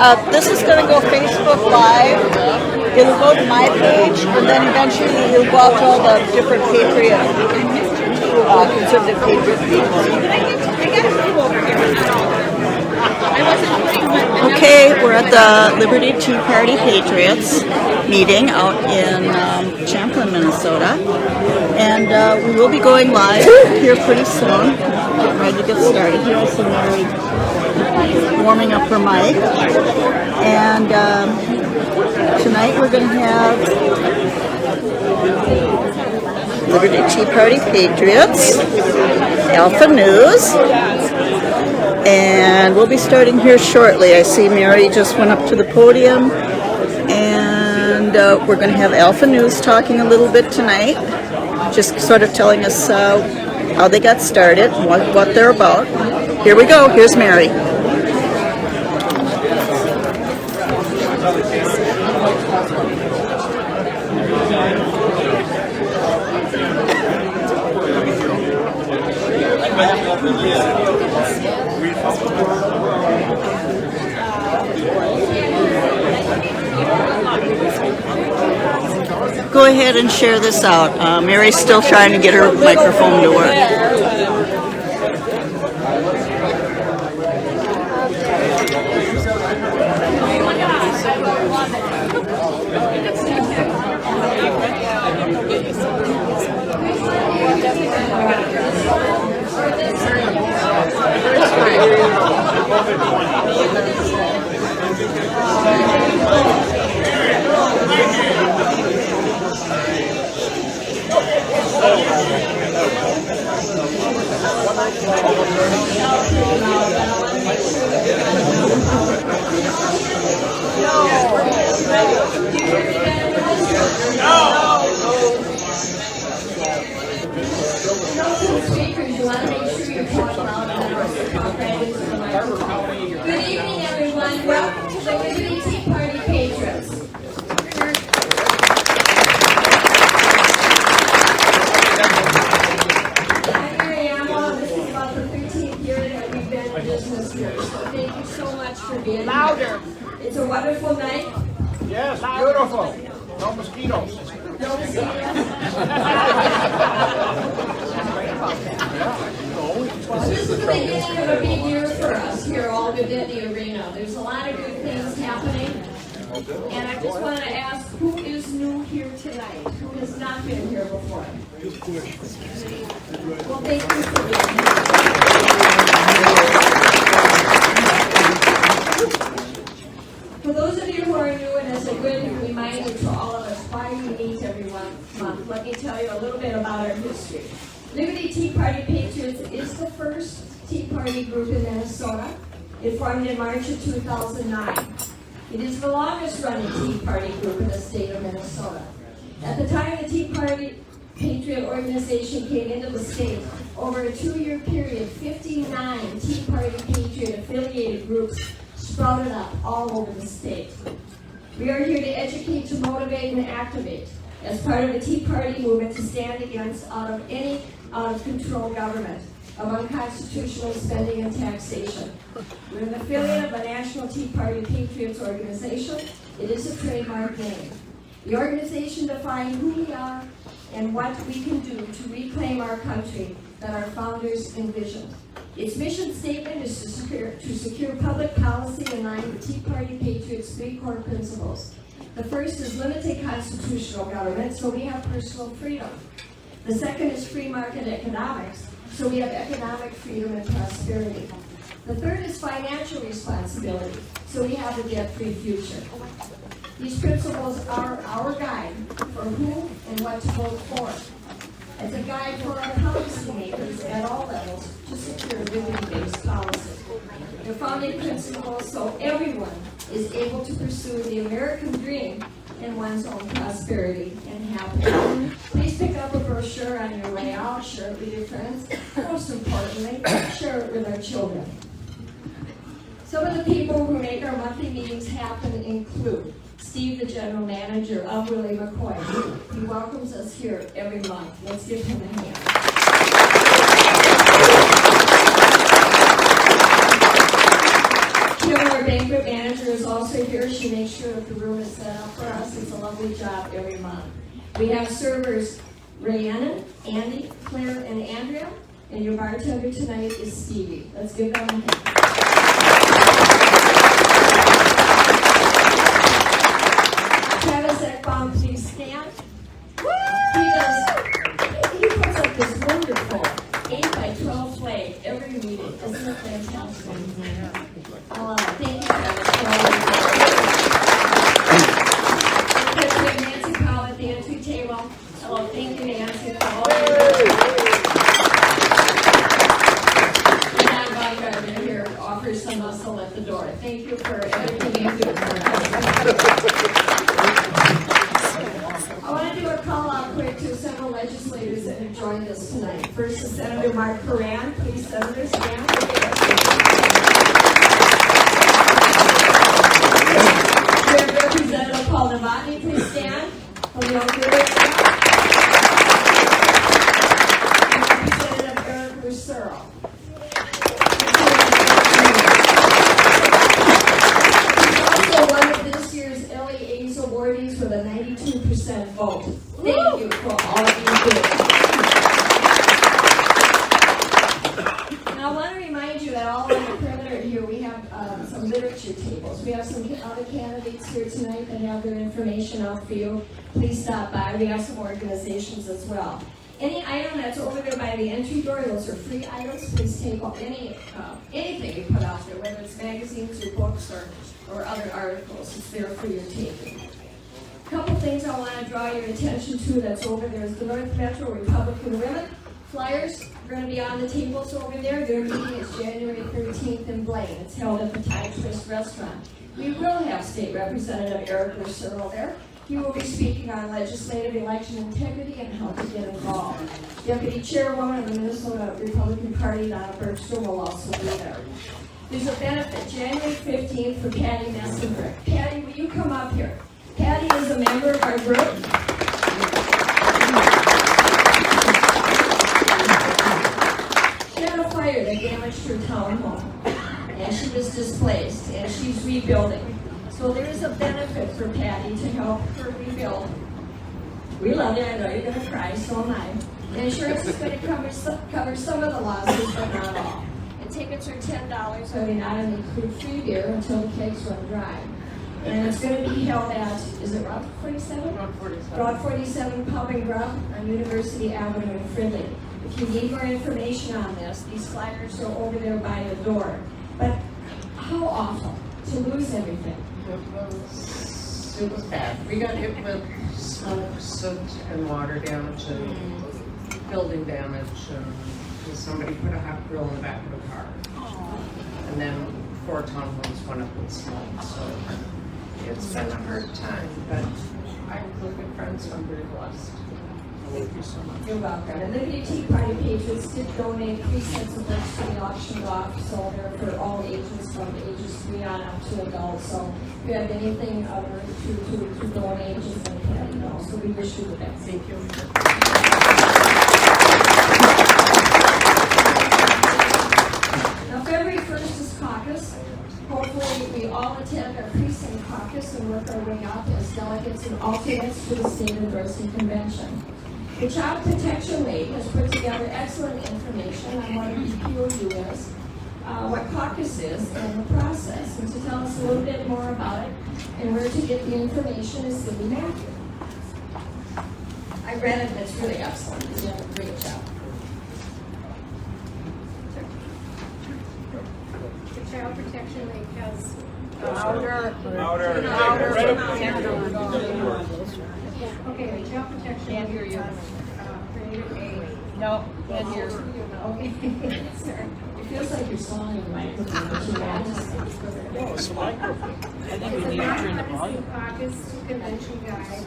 This is going to go Facebook Live. It'll go to my page, and then eventually it'll go out to all the different Patriot, conservative Patriot people. Okay, we're at the Liberty Tea Party Patriots meeting out in Champlin, Minnesota. And we will be going live here pretty soon. Getting ready to get started. Here is Mary warming up her mic. And tonight we're going to have Liberty Tea Party Patriots, Alpha News, and we'll be starting here shortly. I see Mary just went up to the podium, and we're going to have Alpha News talking a little bit tonight, just sort of telling us how they got started, what they're about. Here we go. Here's Mary. Go ahead and share this out. Mary's still trying to get her microphone to work. Good evening, everyone. Welcome to the Liberty Tea Party Patriots. I'm Mary Amwell. This is about the 13th year that we've been in business here. So thank you so much for being here. It's a wonderful night. Yes, beautiful. No mosquitoes. No mosquitoes. This is the beginning of a big year for us here all within the arena. There's a lot of good things happening. And I just want to ask, who is new here tonight? Who has not been here before? Well, thank you for being here. For those of you who are new, and as a good reminder to all of us why we meet every month, let me tell you a little bit about our history. Liberty Tea Party Patriots is the first Tea Party group in Minnesota. It formed in March of 2009. It is the longest running Tea Party group in the state of Minnesota. At the time the Tea Party Patriot organization came into the state, over a 2-year period, 59 Tea Party Patriot affiliated groups sprouted up all over the state. We are here to educate, to motivate, and activate as part of the Tea Party movement to stand against any out-of-control government of unconstitutional spending and taxation. We're an affiliate of the National Tea Party Patriots organization. It is a trademark name. The organization defines who we are and what we can do to reclaim our country that our founders envisioned. Its mission statement is to secure public policy in line with Tea Party Patriots' 3 core principles. The first is limited constitutional government, so we have personal freedom. The second is free market economics, so we have economic freedom and prosperity. The third is financial responsibility, so we have a debt-free future. These principles are our guide for who and what to vote for. As a guide for our policymakers at all levels to secure liberty-based policy. The founding principles so everyone is able to pursue the American dream and one's own prosperity and happiness. Please pick up a brochure on your way out, share it with your friends. Most importantly, share it with our children. Some of the people who make our monthly meetings happen include Steve, the general manager of Willie McCoy. He welcomes us here every month. Let's give him a hand. Kim, our banquet manager, is also also here. She makes sure that the room is set up for us. It's a lovely job every month. We have servers Rhiannon, Andy, Claire, and Andrea. And your bartender tonight is Stevie. Let's give them a hand. Travis Ekbaum, please stand. He puts up this wonderful 8 by 12 flag every meeting. Isn't it fantastic? Thank you, Travis. We have Nancy Powell at the entry table. Hello, thank you, Nancy Powell. Here offers some muscle at the door. Thank you for everything you do. I want to do a call out quick to several legislators that have joined us tonight. First is Senator Mark Curran. Please, Senator, stand. We have Representative Paul Novotny. Please stand. Representative Eric Lucero. Awardees with a 92% vote. Thank you for all you do. Now I want to remind you that all on the perimeter here we have some literature tables. We have some other candidates here tonight that have their information out for you. Please stop by. We have some organizations as well. Any item that's over there by the entry door, those are free items. Please take anything you put out there, whether it's magazines or books or other articles. It's there for your taking. A couple things I want to draw your attention to that's over there is the North Metro Republican Women. Flyers are going to be on the tables over there. Their meeting is January 13th in Blaine. It's held at the Thai Twist restaurant. We will have State Representative Eric Lucero there. He will be speaking on legislative election integrity and how to get involved. Deputy Chairwoman of the Minnesota Republican Party, Donna Bergstrom, will also be there. There's a benefit, January 15th, for Patty Messenbrick. Patty, will you come up here? Patty is a member of our group. She had a fire that damaged her town home, and she was displaced, and she's rebuilding. So there is a benefit for Patty to help her rebuild. We love you. I know you're going to cry, so am I. The insurance is going to cover some of the losses, but not all. And tickets are $10, so they not only include free beer until the kegs run dry. And it's going to be held at, is it Route 47? Route 47. Route 47 Pub and Grub on University Avenue in Fridley. If you need more information on this, these flyers are over there by the door. But how awful to lose everything. It was bad. We got hit with smoke, soot, and water damage, and building damage, and somebody put a hot grill in the back of the car. And then 4 townhomes went up with smoke, so it's been a hard time. But I have good friends, so I'm pretty blessed. Thank you so much. You're welcome. And the Liberty Tea Party patrons did donate 3 sets of books to the auction off, so they're for all ages, from ages 3 on up to adults. So if you have anything other to donate, just let Patty know. So we wish you the best. Thank you. Now February 1st is caucus. Hopefully we all attend our precinct caucus and work our way up as delegates and alternates to the state endorsing convention. The Child Protection League has put together excellent information on what a BPOU is, what caucus is, and the process. And to tell us a little bit more about it and where to get the information is Cindy Matthew. I read it and it's really excellent. You did a great job. The Child Protection League has Okay, the Child Protection League created a... No, can't hear. Okay, sorry. It feels like you're sawing the microphone, but you It's a microphone. I think we need to turn the volume. Caucus Convention Guide.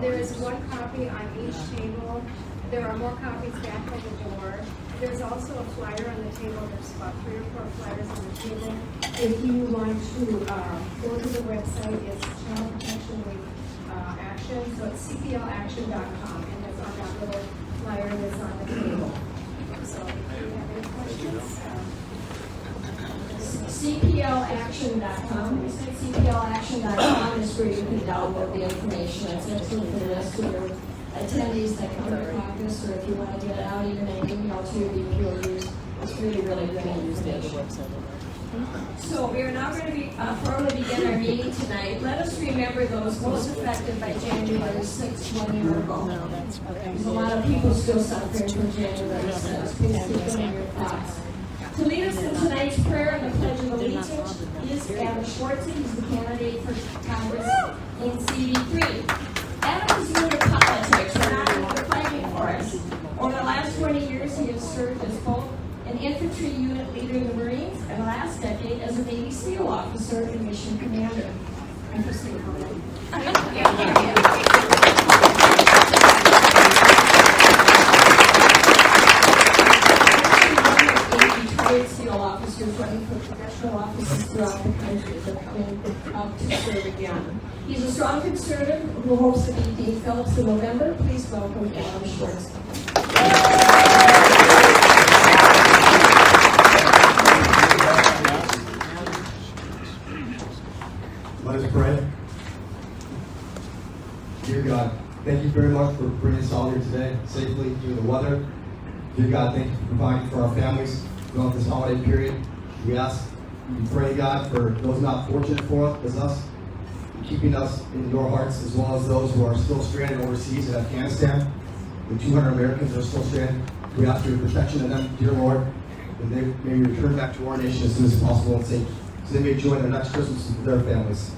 There is 1 copy on each table. There are more copies back on the door. There's also a flyer on the table. There's about 3 or 4 flyers on the table. If you want to go to the website, it's Child Protection League Action. So it's cplaction.com, and it's on that little flyer that's on the table. So if you have any questions, cplaction.com. cplaction.com is where you can download the information. It's excellent for the rest of your attendees that come to caucus, or if you want to get it out even an email to your BPOUs. It's really, really good information. So we are now going to formally begin our meeting tonight. Let us remember those most affected by January 6th 1 year ago. There's a lot of people still suffering from January 6th. Please keep them in your thoughts. To lead us in tonight's prayer and the Pledge of Allegiance is Adam Schwartz. He's the candidate for Congress in CV3. Adam is new to politics, and not new to fighting for us. Over the last 20 years, he has served as both an infantry unit leader in the Marines, and the last decade as a Navy SEAL officer and mission commander. Interesting. Retired SEAL officers running for professional offices throughout the country that are coming up to serve again. He's a strong conservative who hopes to beat Dean Phillips in November. Please welcome Adam Schwartz. Let us pray. Dear God, thank you very much for bringing us all here today safely through the weather. Dear God, thank you for providing for our families throughout this holiday period. We pray, God, for those not fortunate for us, as us, keeping us in your hearts, as well as those who are still stranded overseas in Afghanistan. The 200 Americans are still stranded. We ask for your protection of them, dear Lord, and they may return back to our nation as soon as possible and safe, so they may join their next Christmas with their families.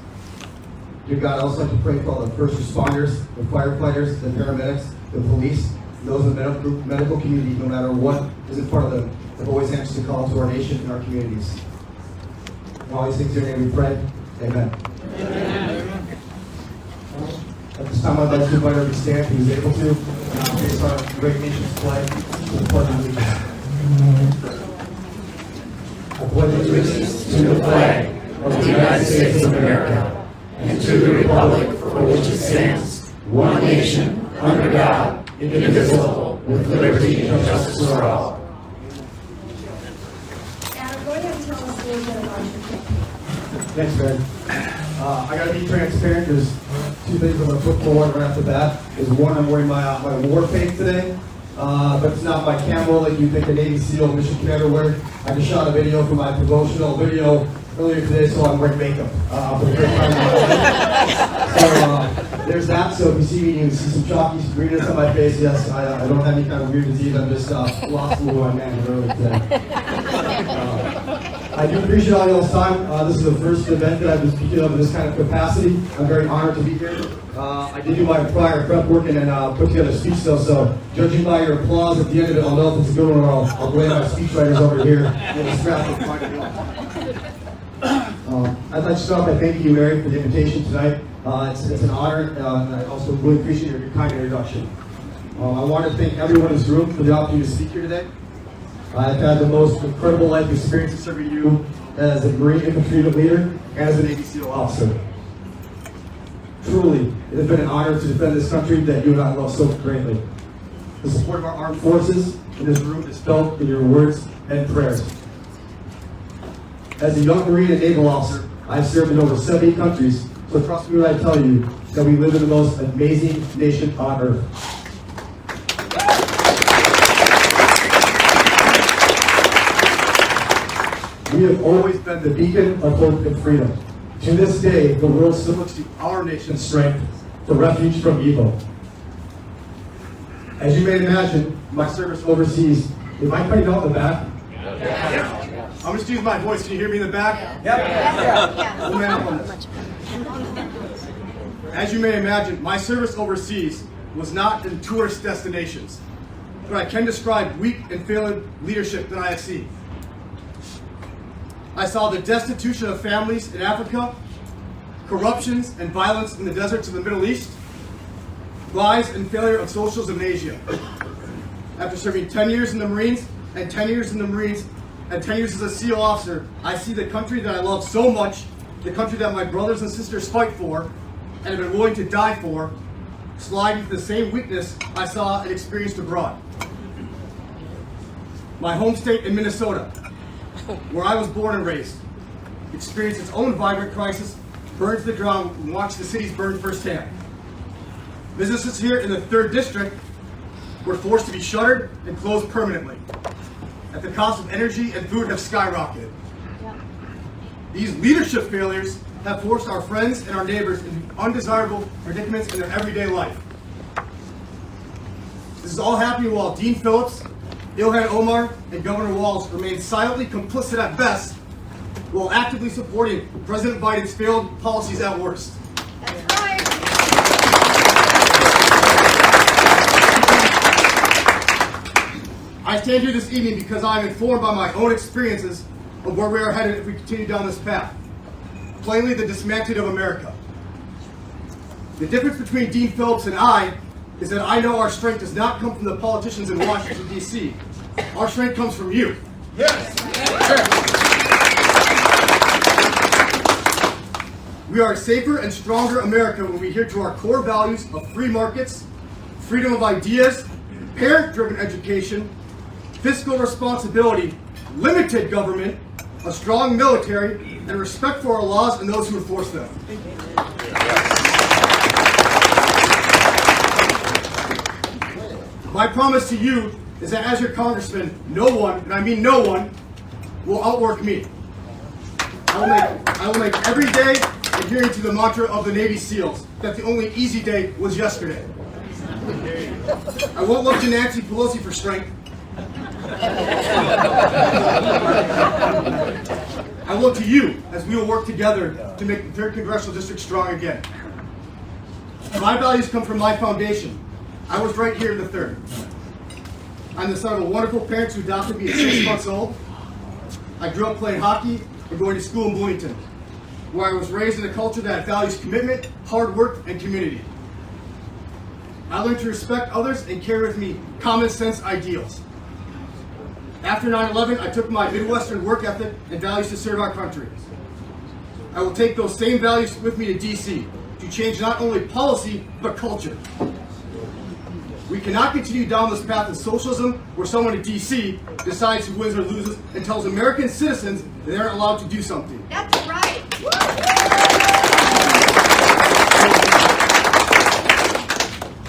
Dear God, I also like to pray for all the first responders, the firefighters, the paramedics, the police, and those in the medical community, no matter what is in front of them, have always answered the call to our nation and our communities. And all these things in your name we pray. Amen. Amen. At this time, I'd like to invite everyone to stand who is able to, based on our great nation's flag, to the Pledge of Allegiance. I pledge allegiance to the flag of the United States of America and to the republic for which it stands, one nation, under God, indivisible, with liberty and justice for all. Adam, go ahead and tell us a little bit about your campaign. Thanks, Ben. I got to be transparent. There's two things I'm going to put forward right off the bat. Is one, I'm wearing my war paint today, but it's not my camo like you think a Navy SEAL mission commander wear. I just shot a video for my promotional video earlier today, so I'm wearing makeup for the first time in my life. So there's that. So if you see me, you can see some chalky greenness on my face. Yes, I don't have any kind of weird disease. I'm just lost in who I am earlier today. I do appreciate all y'all's time. This is the first event that I've been speaking of in this kind of capacity. I'm very honored to be here. I did do my prior prep work and then put together a speech though, so judging by your applause at the end of it, I'll know if it's a good one or I'll blame my speechwriters over here. I'd like to start by thanking you, Mary, for the invitation tonight. It's an honor, and I also really appreciate your kind introduction. I want to thank everyone in this room for the opportunity to speak here today. I've had the most incredible life experience serving you as a Marine infantry leader and as a Navy SEAL officer. Truly, it has been an honor to defend this country that you and I love so greatly. The support of our armed forces in this room is felt in your words and prayers. As a young Marine and naval officer, I've served in over 70 countries, so trust me when I tell you that we live in the most amazing nation on earth. We have always been the beacon of hope and freedom. To this day, the world still looks to our nation's strength for refuge from evil. As you may imagine, my service overseas, am I cutting out in the back? Yeah. I'm going to use my voice. Can you hear me in the back? Yep. Yeah. We'll man up on this. As you may imagine, my service overseas was not in tourist destinations, but I can describe weak and failing leadership that I have seen. I saw the destitution of families in Africa, corruptions and violence in the deserts of the Middle East, rise and failure of socialism in Asia. After serving 10 years in the Marines and 10 years in the Marines and 10 years as a SEAL officer, I see the country that I love so much, the country that my brothers and sisters fight for and have been willing to die for, slide into the same weakness I saw and experienced abroad. My home state in Minnesota, where I was born and raised, experienced its own vibrant crisis, burned to the ground, and watched the cities burn firsthand. Businesses here in the 3rd District were forced to be shuttered and closed permanently. At the cost of energy and food have skyrocketed. These leadership failures have forced our friends and our neighbors into undesirable predicaments in their everyday life. This is all happening while Dean Phillips, Ilhan Omar, and Governor Walz remain silently complicit at best, while actively supporting President Biden's failed policies at worst. That's right. I stand here this evening because I am informed by my own experiences of where we are headed if we continue down this path. Plainly, the dismantling of America. The difference between Dean Phillips and I is that I know our strength does not come from the politicians in Washington, D.C. Our strength comes from you. Yes. We are a safer and stronger America when we adhere to our core values of free markets, freedom of ideas, parent-driven education, fiscal responsibility, limited government, a strong military, and respect for our laws and those who enforce them. My promise to you is that as your congressman, no one, and I mean no one, will outwork me. I will make every day adhering to the mantra of the Navy SEALs, that the only easy day was yesterday. I won't look to Nancy Pelosi for strength. I look to you as we will work together to make the 3rd Congressional District strong again. My values come from my foundation. I was right here in the 3rd. I'm the son of a wonderful parents who adopted me at 6 months old. I grew up playing hockey and going to school in Bloomington, where I was raised in a culture that values commitment, hard work, and community. I learned to respect others and carry with me common sense ideals. After 9/11, I took my Midwestern work ethic and values to serve our country. I will take those same values with me to D.C. to change not only policy, but culture. We cannot continue down this path of socialism where someone in D.C. decides who wins or loses and tells American citizens that they aren't allowed to do something. That's right.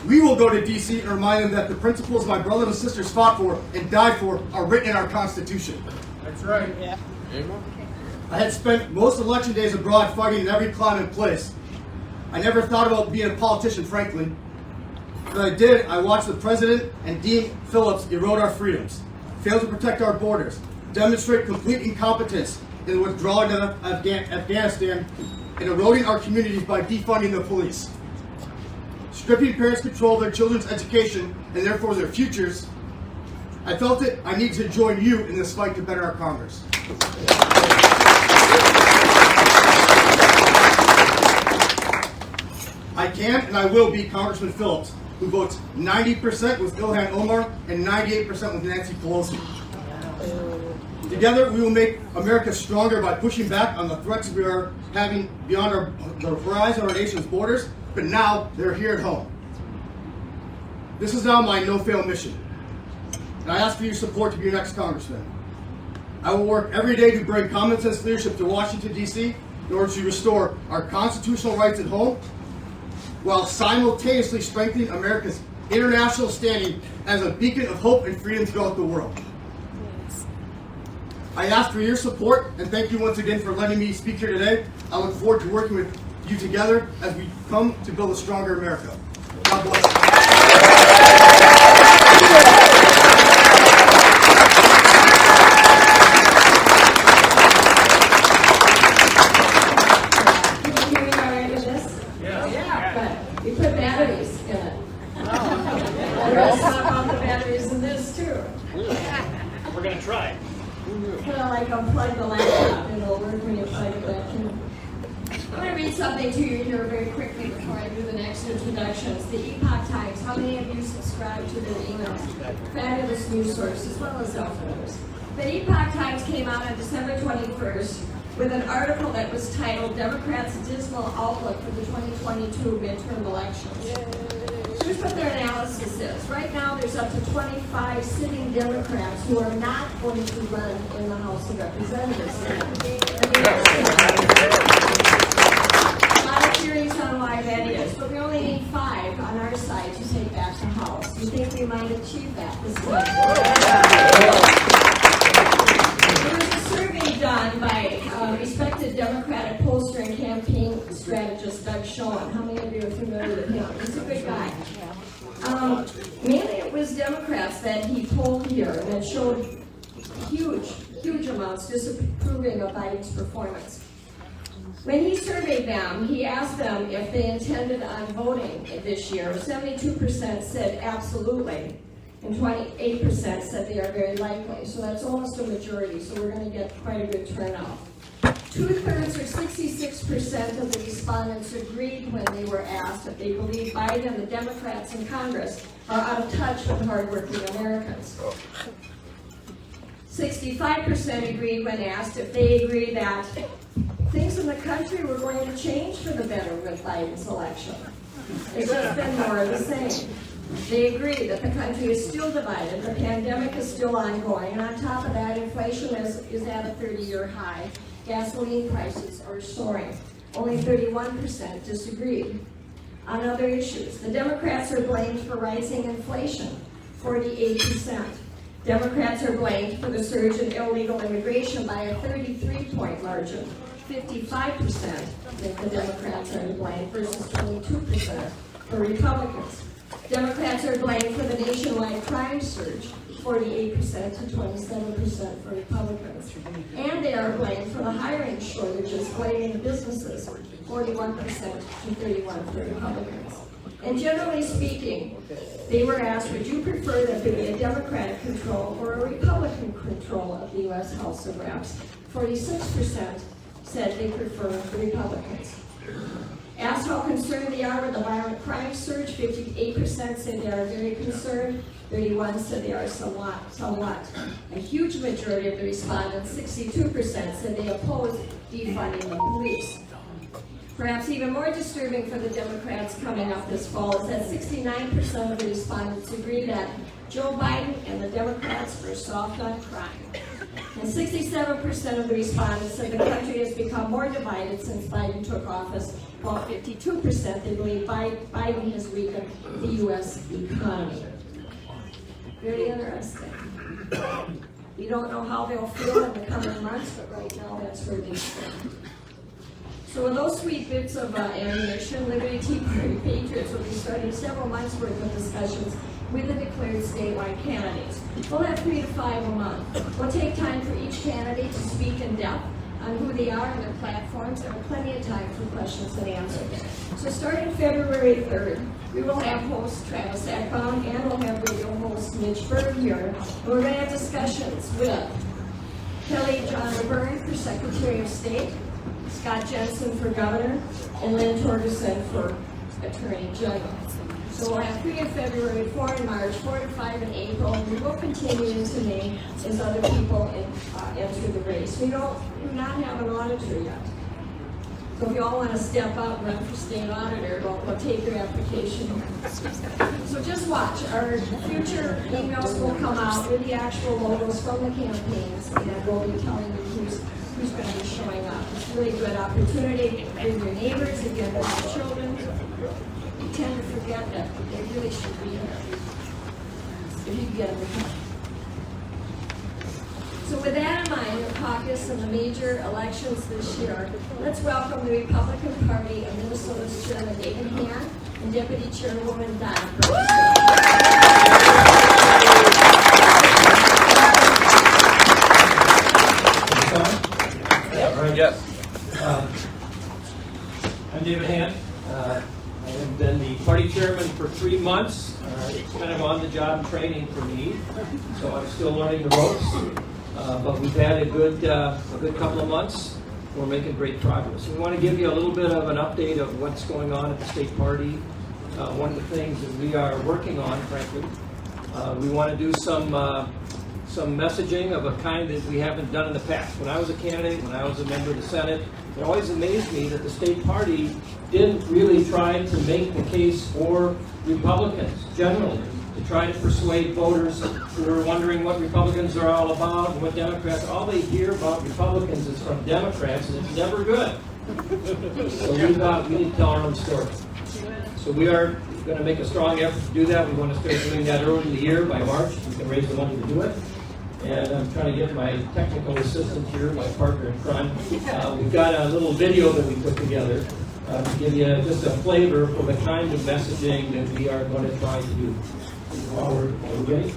We will go to D.C. and remind them that the principles my brothers and sisters fought for and died for are written in our Constitution. That's right. Yeah. I had spent most election days abroad fighting in every climate and place. I never thought about being a politician, frankly. When I did, I watched the President and Dean Phillips erode our freedoms, fail to protect our borders, demonstrate complete incompetence in the withdrawal of Afghanistan, and eroding our communities by defunding the police. Stripping parents' control of their children's education and therefore their futures, I felt it I need to join you in this fight to better our Congress. I can and I will be Congressman Phillips, who votes 90% with Ilhan Omar and 98% with Nancy Pelosi. Together, we will make America stronger by pushing back on the threats we are having beyond the horizon of our nation's borders, but now they're here at home. This is now my no-fail mission, and I ask for your support to be your next congressman. I will work every day to bring common sense leadership to Washington, D.C. in order to restore our constitutional rights at home, while simultaneously strengthening America's international standing as a beacon of hope and freedom throughout the world. I ask for your support and thank you once again for letting me speak here today. I look forward to working with you together as we come to build a stronger America. God bless you. You put batteries in it. We're going to talk about the batteries in this too. We're going to try. Kind of like unplug the laptop, it'll work when you plug it back in. I'm going to read something to you here very quickly before I do the next introductions. The Epoch Times, how many of you subscribe to their emails? Fabulous news source as well as self-news. The Epoch Times came out on December 21st with an article that was titled Democrats' Dismal Outlook for the 2022 midterm elections. Here's what their analysis is. Right now, there's up to 25 sitting Democrats who are not going to run in the House of Representatives. that showed huge amounts disapproving of Biden's performance. When he surveyed them, he asked them if they intended on voting this year. 72% said absolutely, and 28% said they are very likely. So that's almost a majority, so we're going to get quite a good turnout. 2/3 or 66% of the respondents agreed when they were asked if they believe Biden and the Democrats in Congress are out of touch with hardworking Americans. 65% agreed when asked if they agree that things in the country were going to change for the better with Biden's election. It's just been more of the same. They agree that the country is still divided, the pandemic is still ongoing, and on top of that, inflation is at a 30-year high. Gasoline prices are soaring. Only 31% disagreed. On other issues, the Democrats are blamed for rising inflation, 48%. Democrats are blamed for the surge in illegal immigration by a 33-point margin. 55% think the Democrats are to blame versus 22% for Republicans. Democrats are blamed for the nationwide crime surge, 48% to 27% for Republicans. And they are blamed for the hiring shortages blaming businesses, 41% to 31% for Republicans. And generally speaking, they were asked, would you prefer that there be a Democratic control or a Republican control of the U.S. House of Reps? 46% said they prefer the Republicans. Asked how concerned they are with the violent crime surge, 58% said they are very concerned, 31% said they are somewhat. A huge majority of the respondents, 62%, said they oppose defunding the police. Perhaps even more disturbing for the Democrats coming up this fall is that 69% of the respondents agree that Joe Biden and the Democrats are soft on crime. And 67% of the respondents said the country has become more divided since Biden took office, while 52% they believe Biden has weakened the U.S. economy. Very interesting. We don't know how they'll feel in the coming months, but right now that's where they stand. So with those sweet bits of ammunition, Liberty Tea Party Patriots will be starting several months' worth of discussions with the declared statewide candidates. We'll have 3 to 5 a month. We'll take time for each candidate to speak in depth on who they are and their platforms, and plenty of time for questions and answers. So starting February 3rd, we will have host Travis Eckbaum and we'll have radio host Mitch Berg here. And we're going to have discussions with Kelly John Laverne for Secretary of State, Scott Jensen for Governor, and Lynn Torgerson for Attorney General. So we'll have 3 in February, 4 in March, 4 to 5 in April, and we will continue into May as other people enter the race. We do not have an auditor yet. So if you all want to step up and run for state auditor, we'll take your application. So just watch. Our future emails will come out with the actual logos from the campaigns, and we'll be telling you who's going to be showing up. It's a really good opportunity with your neighbors, again, with your children. You tend to forget that they really should be here if you can get them to come. So with that in mind, the caucus and the major elections this year, let's welcome the Republican Party of Minnesota's Chairman David Hand and Deputy Chairwoman Diana Halsey. Yes. I'm David Hand. I have been the party chairman for 3 months. It's kind of on-the-job training for me, so I'm still learning the ropes. But we've had a good couple of months. We're making great progress. We want to give you a little bit of an update of what's going on at the state party. One of the things that we are working on, frankly, we want to do some messaging of a kind that we haven't done in the past. When I was a candidate, when I was a member of the Senate, it always amazed me that the state party didn't really try to make the case for Republicans generally, to try to persuade voters who are wondering what Republicans are all about and what Democrats. All they hear about Republicans is from Democrats, and it's never good. So we thought we need to tell our own story. So we are going to make a strong effort to do that. We want to start doing that early in the year. By March, we can raise the money to do it. And I'm trying to get my technical assistant here, my partner in crime. We've got a little video that we put together to give you just a flavor for the kind of messaging that we are going to try to do. Are we ready?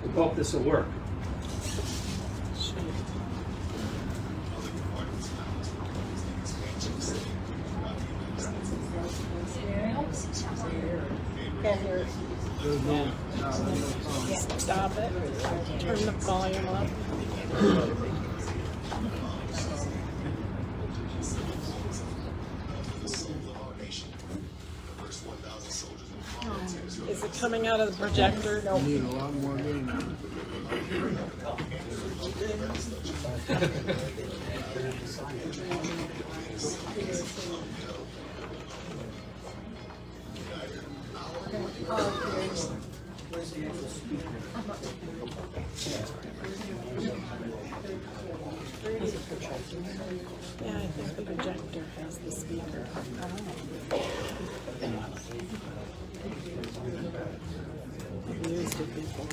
We hope this will work. Stop it. Turn the volume up. Is it coming out of the projector? No. Need a lot more game. Yeah, I think the projector has the speaker. I've used it before.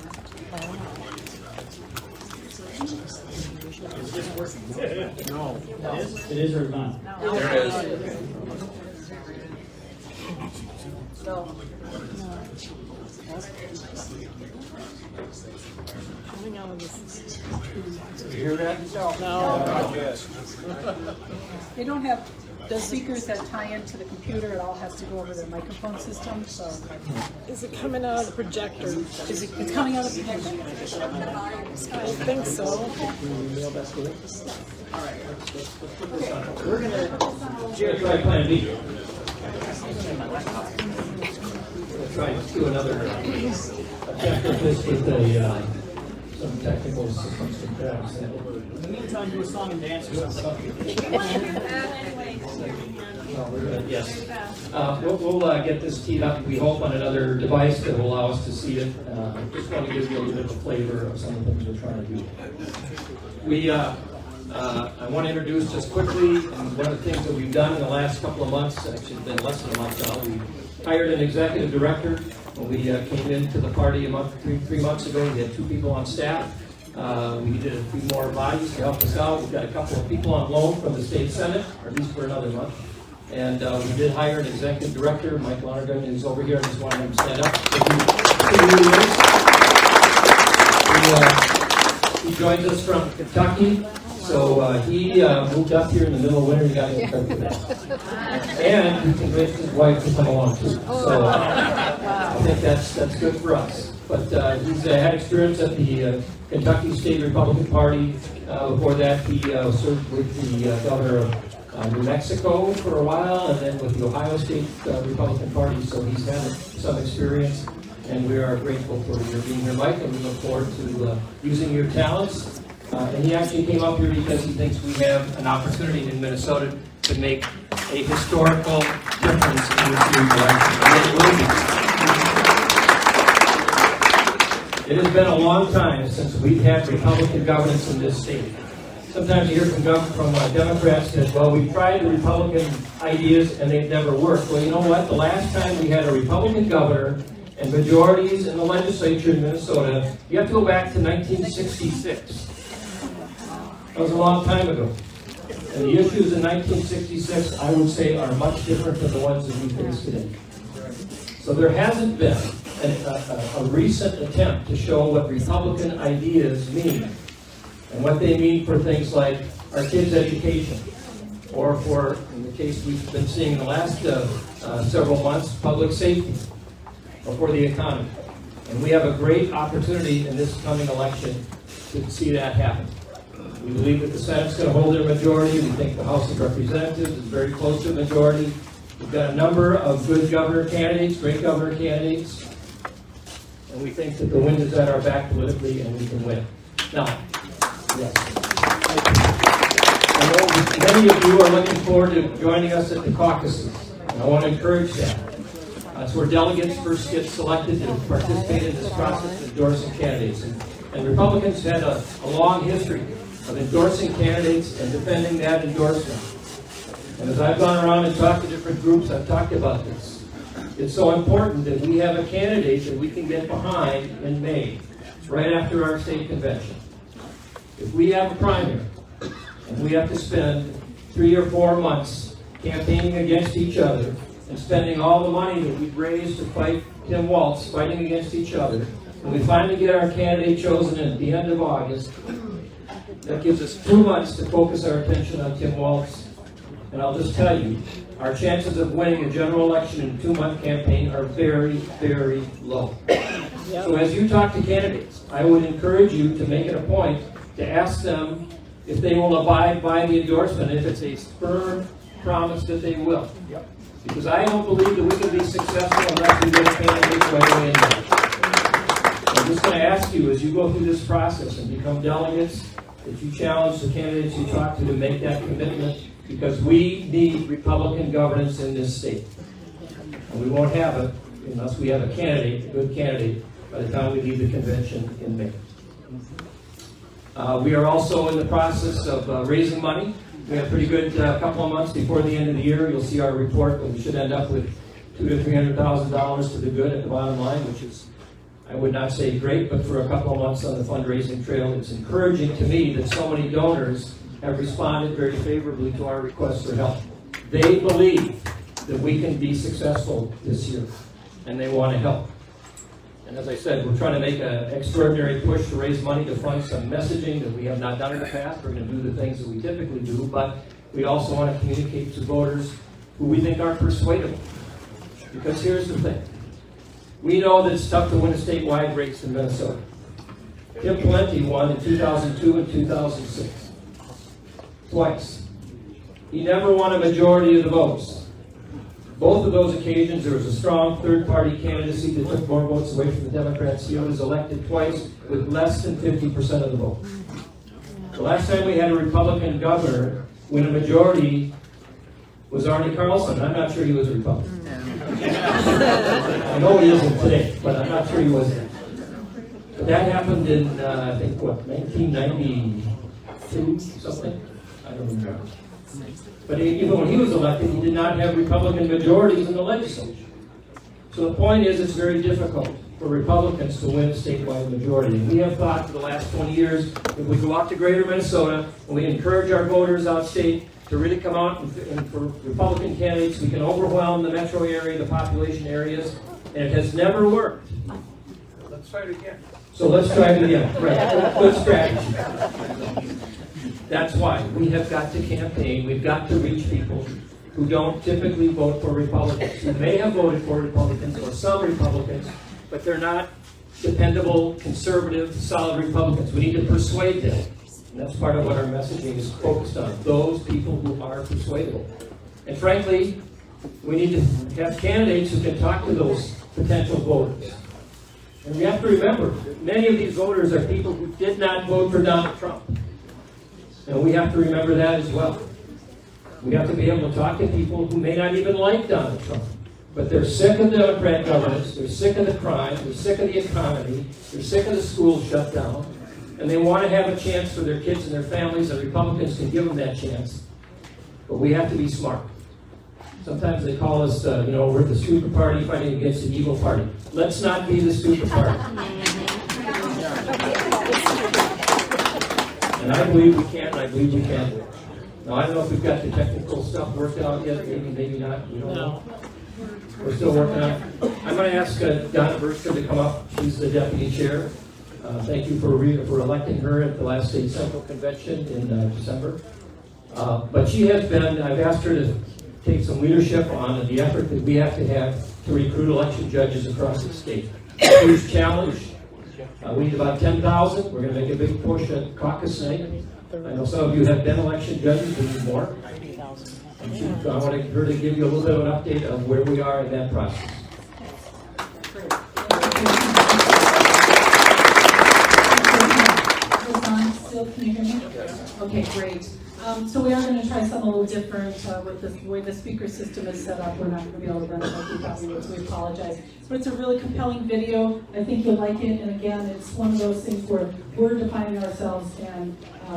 No. It is or not? There it is. Coming out of this. You hear that? No. They don't have the speakers that tie into the computer. It all has to go over their microphone system. So Is it coming out of the projector? it's coming out of the projector. I think so. We're gonna try plan B. Try to do another attempt at this with some technical systems and crafts. In the meantime, do a song and dance or something. Yes. We'll get this teed up, we hope, on another device that will allow us to see it. Just want to give you a little bit of a flavor of some of the things we're trying to do. I want to introduce just quickly, and one of the things that we've done in the last couple of months, actually it's been less than a month now, we hired an executive director. When we came into the party three months ago, we had 2 people on staff. We needed a few more bodies to help us out. We've got a couple of people on loan from the state senate, or at least for another month. And we did hire an executive director, Mike Lonergan, who's over here. I just wanted him to stand up. He joins us from Kentucky. So he moved up here in the middle of winter. He got in for that. And he convinced his wife to come along too. So I think that's good for us. But he's had experience at the Kentucky State Republican Party. Before that, he served with the governor of New Mexico for a while, and then with the Ohio State Republican Party. So he's had some experience, and we are grateful for your being here, Mike, and we look forward to using your talents. And he actually came up here because he thinks we have an opportunity in Minnesota to make a historical difference in this new election. And it will be. It has been a long time since we've had Republican governance in this state. Sometimes you hear from Democrats that, well, we've tried the Republican ideas and they've never worked. Well, you know what? The last time we had a Republican governor and majorities in the legislature in Minnesota, you have to go back to 1966. That was a long time ago. And the issues in 1966, I would say, are much different than the ones that we face today. So there hasn't been a recent attempt to show what Republican ideas mean and what they mean for things like our kids' education, or for, in the case we've been seeing in the last several months, public safety, or for the economy. And we have a great opportunity in this coming election to see that happen. We believe that the Senate's going to hold their majority. We think the House of Representatives is very close to a majority. We've got a number of good governor candidates, great governor candidates, and we think that the wind is at our back politically and we can win. Now, yes. I know many of you are looking forward to joining us at the caucuses, and I want to encourage that. That's where delegates first get selected to participate in this process of endorsing candidates. And Republicans had a long history of endorsing candidates and defending that endorsement. And as I've gone around and talked to different groups, I've talked about this. It's so important that we have a candidate that we can get behind in May, right after our state convention. If we have a primary, and we have to spend 3 or 4 months campaigning against each other, and spending all the money that we've raised to fight Tim Walz, fighting against each other, when we finally get our candidate chosen at the end of August, that gives us 2 months to focus our attention on Tim Walz. And I'll just tell you, our chances of winning a general election in a 2-month campaign are very, very low. So as you talk to candidates, I would encourage you to make it a point to ask them if they will abide by the endorsement, if it's a firm promise that they will. Because I don't believe that we can be successful unless we get a candidate right away in there. I'm just going to ask you, as you go through this process and become delegates, that you challenge the candidates you talk to make that commitment, because we need Republican governance in this state. And we won't have it unless we have a candidate, a good candidate, by the time we leave the convention in May. We are also in the process of raising money. We have a pretty good couple of months before the end of the year. You'll see our report, but we should end up with $200,000 to $300,000 to the good at the bottom line, which is, I would not say great, but for a couple of months on the fundraising trail, it's encouraging to me that so many donors have responded very favorably to our request for help. They believe that we can be successful this year, and they want to help. And as I said, we're trying to make an extraordinary push to raise money to fund some messaging that we have not done in the past. We're going to do the things that we typically do, but we also want to communicate to voters who we think are persuadable. Because here's the thing. We know that it's tough to win a statewide race in Minnesota. Tim Pawlenty won in 2002 and 2006. Twice. He never won a majority of the votes. Both of those occasions, there was a strong third-party candidacy that took more votes away from the Democrats. He was elected twice with less than 50% of the vote. The last time we had a Republican governor win a majority was Arnie Carlson. I'm not sure he was a Republican. I know he isn't today, but I'm not sure he was then. But that happened in, I think, what, 1992, something? I don't remember. But even when he was elected, he did not have Republican majorities in the legislature. So the point is, it's very difficult for Republicans to win a statewide majority. And we have thought for the last 20 years, if we go out to greater Minnesota, and we encourage our voters outstate to really come out and for Republican candidates, we can overwhelm the metro area, the population areas, and it has never worked. Let's try it again. So let's try it again. Right. Good strategy. That's why we have got to campaign. We've got to reach people who don't typically vote for Republicans, who may have voted for Republicans or some Republicans, but they're not dependable, conservative, solid Republicans. We need to persuade them. And that's part of what our messaging is focused on, those people who are persuadable. And frankly, we need to have candidates who can talk to those potential voters. And we have to remember that many of these voters are people who did not vote for Donald Trump. And we have to remember that as well. We have to be able to talk to people who may not even like Donald Trump, but they're sick of Democrat governance, they're sick of the crime, they're sick of the economy, they're sick of the schools shut down, and they want to have a chance for their kids and their families, and Republicans can give them that chance. But we have to be smart. Sometimes they call us, we're the stupid party fighting against the evil party. Let's not be the stupid party. And I believe we can, and I believe we can win. Now, I don't know if we've got the technical stuff worked out yet, maybe not, we don't know. We're still working on it. I'm going to ask Donna Bershka to come up. She's the deputy chair. Thank you for electing her at the last state central convention in December. But she has been, I've asked her to take some leadership on the effort that we have to recruit election judges across the state. Huge challenge. We need about 10,000. We're going to make a big push at caucus night. I know some of you have been election judges. We need more. And I want her to give you a little bit of an update of where we are in that process. Can you hear me? Okay, great. So we are going to try something a little different with the way the speaker system is set up. We're not going to be able to run it like we thought we would, so we apologize. But it's a really compelling video. I think you'll like it. And again, it's one of those things where we're defining ourselves and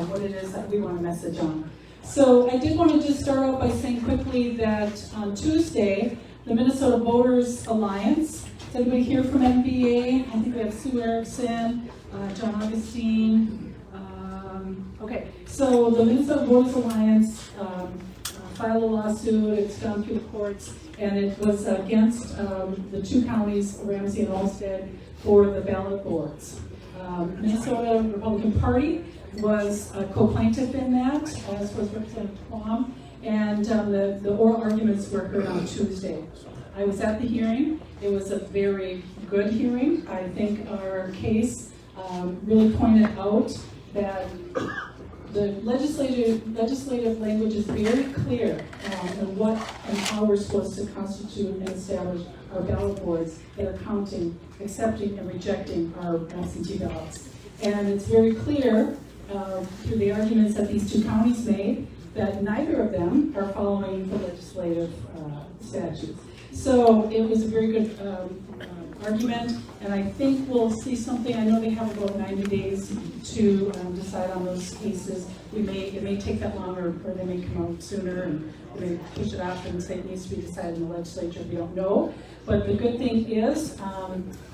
what it is that we want to message on. So I did want to just start out by saying quickly that on Tuesday, the Minnesota Voters Alliance, is anybody here from MBA? I think we have Sue Erickson, John Augustine. Okay, so the Minnesota Voters Alliance filed a lawsuit, it's gone through the courts, and it was against the two counties, Ramsey and Olmsted, for the ballot boards. Minnesota Republican Party was a co-plaintiff in that, as was Representative Quam, and the oral arguments were heard on Tuesday. I was at the hearing. It was a very good hearing. I think our case really pointed out that the legislative language is very clear on what and how we're supposed to constitute and establish our ballot boards that are counting, accepting, and rejecting our absentee ballots. And it's very clear through the arguments that these two counties made that neither of them are following the legislative statutes. So it was a very good argument, and I think we'll see something. I know they have about 90 days to decide on those cases. It may take that longer, or they may come out sooner, and they may push it off and say it needs to be decided in the legislature. We don't know. But the good thing is,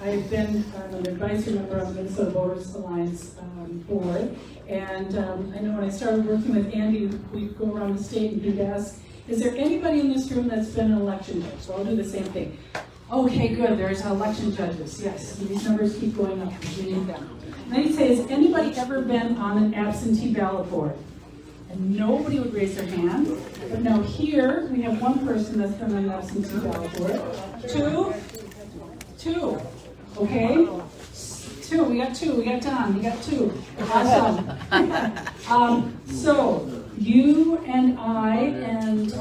I've been an advisory member of the Minnesota Voters Alliance board, and I know when I started working with Andy, we'd go around the state and he'd ask, is there anybody in this room that's been an election judge? So I'll do the same thing. Okay, good, there's election judges, yes. And these numbers keep going up because we need them. And then he'd say, has anybody ever been on an absentee ballot board? And nobody would raise their hand. But now here, we have one person that's been on an absentee ballot board. Two, okay? Two, we got Don, we got two. Awesome. So, you and I and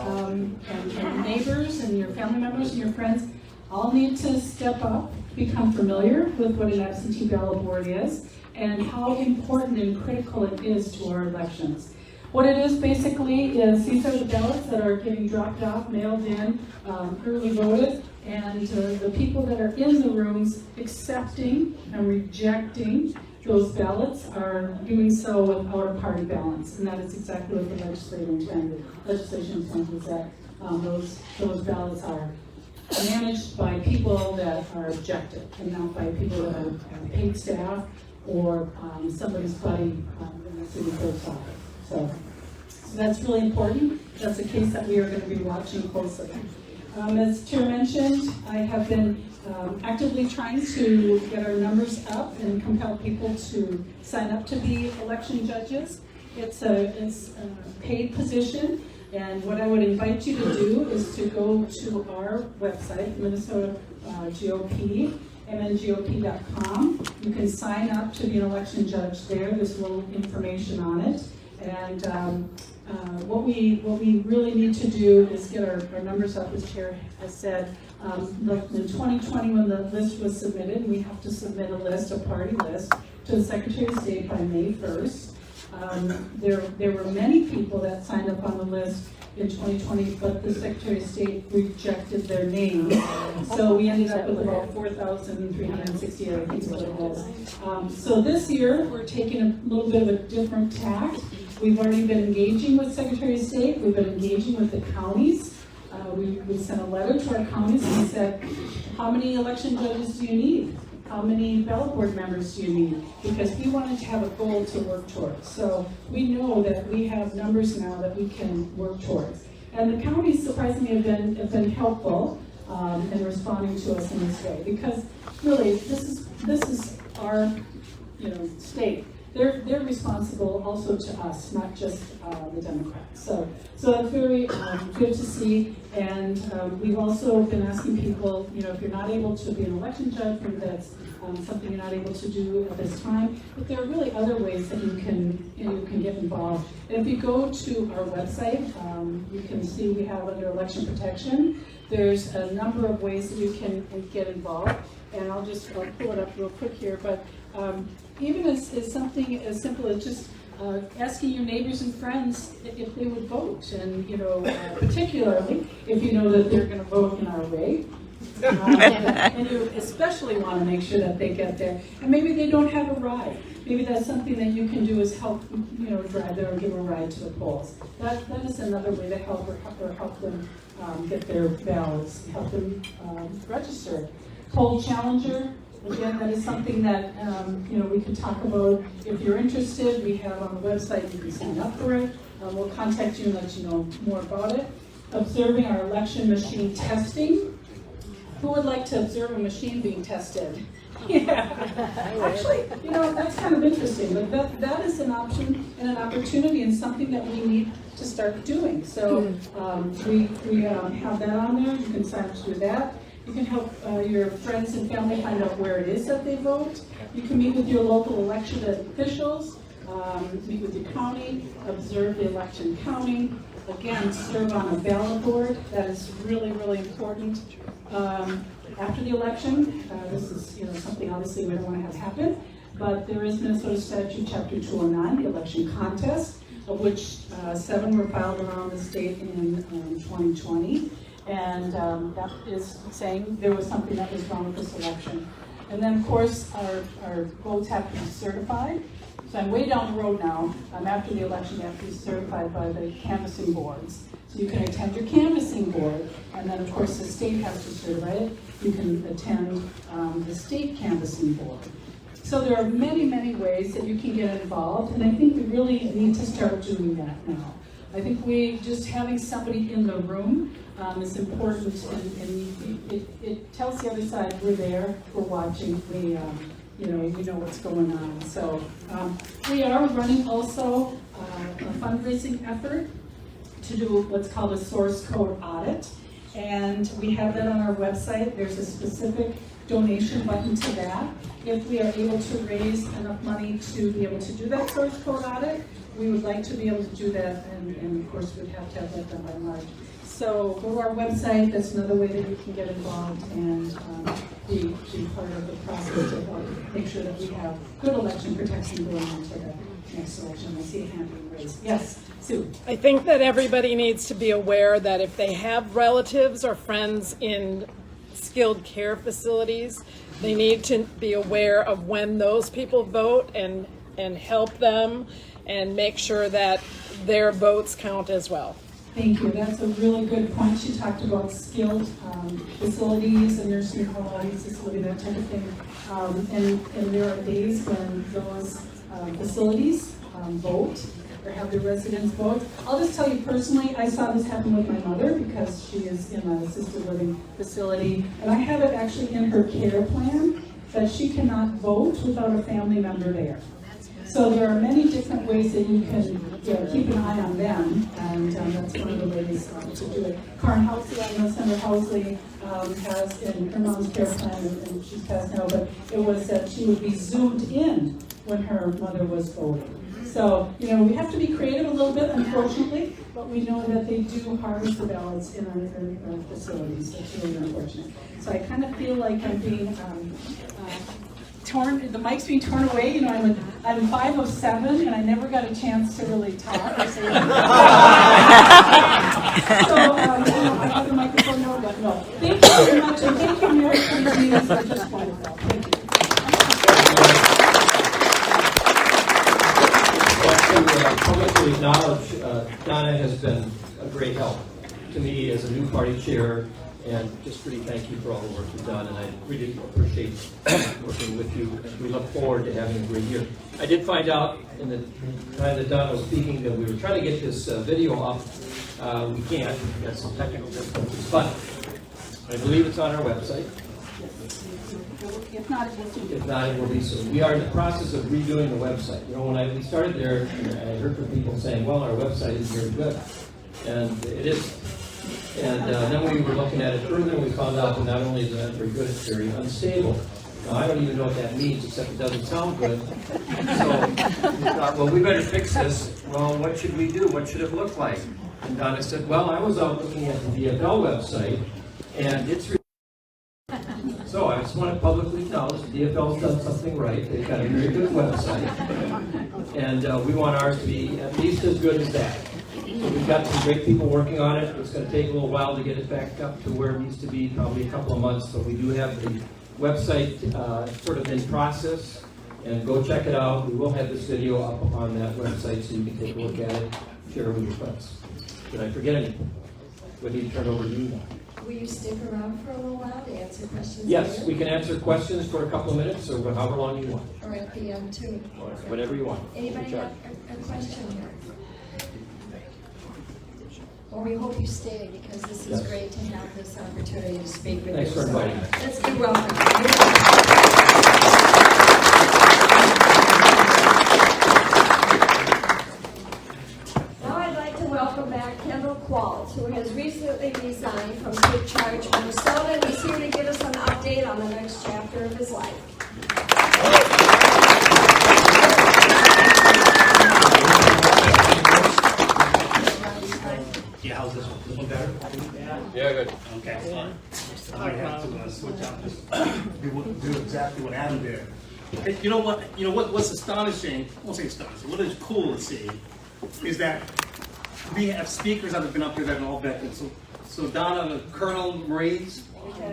your neighbors and your family members and your friends all need to step up, become familiar with what an absentee ballot board is and how important and critical it is to our elections. What it is basically is these are the ballots that are getting dropped off, mailed in, early voted, and the people that are in the rooms accepting and rejecting those ballots are doing so with out-of-party ballots, and that is exactly what the legislation intended is that those ballots are managed by people that are objective and not by people that are paid staff or somebody's buddy in the city clerk's office. So that's really important. That's a case that we are going to be watching closely. As Chair mentioned, I have been actively trying to get our numbers up and compel people to sign up to be election judges. It's a paid position, and what I would invite you to do is to go to our website, Minnesota GOP, mngop.com. You can sign up to be an election judge there. There's a little information on it. And what we really need to do is get our numbers up, as Chair has said. In 2020, when the list was submitted, we have to submit a list, a party list, to the Secretary of State by May 1st. There were many people that signed up on the list in 2020, but the Secretary of State rejected their names. So we ended up with about 4,368, I think is what it was. So this year, we're taking a little bit of a different tack. We've already been engaging with Secretary of State. We've been engaging with the counties. We sent a letter to our counties and we said, how many election judges do you need? How many ballot board members do you need? Because we wanted to have a goal to work towards. So we know that we have numbers now that we can work towards. And the counties, surprisingly, have been helpful in responding to us in this way. Because really, this is our state. They're responsible also to us, not just the Democrats. So that's very good to see. And we've also been asking people, if you're not able to be an election judge, maybe that's something you're not able to do at this time. But there are really other ways that you can get involved. And if you go to our website, you can see we have under election protection. There's a number of ways that you can get involved. And I'll pull it up real quick here. But even as something as simple as just asking your neighbors and friends if they would vote, and particularly if you know that they're going to vote in our way, and you especially want to make sure that they get there. And maybe they don't have a ride. Maybe that's something that you can do is help, drive there or give a ride to the polls. That is another way to help them get their ballots, help them register. Poll Challenger. Again, that is something that we can talk about. If you're interested, we have on the website, you can sign up for it. we'll contact you and let you know more about it. Observing our election machine testing. Who would like to observe a machine being tested? Yeah, actually, that's kind of interesting, but that is an option and an opportunity and something that we need to start doing. So we have that on there. You can sign up to do that. You can help your friends and family find out where it is that they vote. You can meet with your local elected officials, meet with your county, observe the election counting. Again, serve on a ballot board. That is really, really important. After the election, this is something obviously we don't want to have happen, but there is Minnesota Statute Chapter 209, the election contest, of which 7 were filed around the state in 2020, and that is saying there was something that was wrong with this election. And then, of course, our votes have to be certified. So I'm way down the road now. After the election, you have to be certified by the canvassing boards. So you can attend your canvassing board, and then of course the state has to certify it. You can attend the state canvassing board. So there are many, many ways that you can get involved, and I think we really need to start doing that now. I think just having somebody in the room is important, and it tells the other side we're there, we're watching, we know what's going on. So we are running also a fundraising effort to do what's called a source code audit, and we have that on our website. There's a specific donation button to that. If we are able to raise enough money to be able to do that source code audit, we would like to be able to do that, and of course we'd have to have that done by March. So go to our website. That's another way that you can get involved and be part of the process to help make sure that we have good election protection going into the next election. I see a hand being raised. Yes, Sue. I think that everybody needs to be aware that if they have relatives or friends in skilled care facilities, they need to be aware of when those people vote and help them and make sure that their votes count as well. Thank you. That's a really good point. She talked about skilled facilities and nursing homes, disability, that type of thing. And there are days when those facilities vote or have their residents vote. I'll just tell you personally, I saw this happen with my mother because she is in an assisted living facility, and I have it actually in her care plan that she cannot vote without a family member there. So there are many different ways that you can keep an eye on them, and that's one of the ways to do it. Karen Halsey, I know Senator Halsey has in her mom's care plan, and she's passed now, but it was that she would be zoomed in when her mother was voting. So, we have to be creative a little bit, unfortunately, but we know that they do harvest the ballots in our facilities. That's really unfortunate. So I kind of feel like I'm being torn, the mic's being torn away. I'm 5 of 7, and I never got a chance to really talk. So I have the microphone now, but no. Thank you very much, and thank you, Mary, for these meetings. They're just wonderful. Thank you. To publicly acknowledge, Donna has been a great help to me as a new party chair, and just really thank you for all the work you've done, and I really appreciate working with you, and we look forward to having a great year. I did find out in the time that Donna was speaking that we were trying to get this video up. We can't, we've got some technical difficulties, but I believe it's on our website. If not, it will soon. If not, it will be soon. We are in the process of redoing the website. When we started there, I heard from people saying, well, our website is very good. And it is. And then we were looking at it further, and we found out that not only is it not very good, it's very unstable. Now, I don't even know what that means, except it doesn't sound good. So we thought, well, we better fix this. Well, what should we do? What should it look like? And Donna said, well, I was out looking at the DFL website, and it's so I just want to publicly acknowledge the DFL's done something right. They've got a very good website, and we want ours to be at least as good as that. So we've got some great people working on it. It's going to take a little while to get it back up to where it needs to be, probably a couple of months, but we do have the website sort of in process, and go check it out. We will have this video up on that website so you can take a look at it, share it with your friends. Did I forget anything? What do you turn over to you now? Will you stick around for a little while to answer questions? Yes, later? we can answer questions for a couple of minutes, or however long you want. Or at the end too. Or whatever you want. Anybody have a question here? Well, we hope you stay because this is great to have this opportunity to speak with Thanks you. for inviting me. Let's be welcome. Now I'd like to welcome back Kendall Qualls, who has recently resigned from Take Charge Minnesota, and he's here to give us an update on the next chapter of his life. Yeah, how's this one? This one better? Yeah, good. Okay. I might have to switch out, just do exactly what Adam did. Hey, you know what? What's astonishing? I won't say astonishing. What is cool to see is that we have speakers that have been up here that are all veterans. So Donna, Colonel Marines,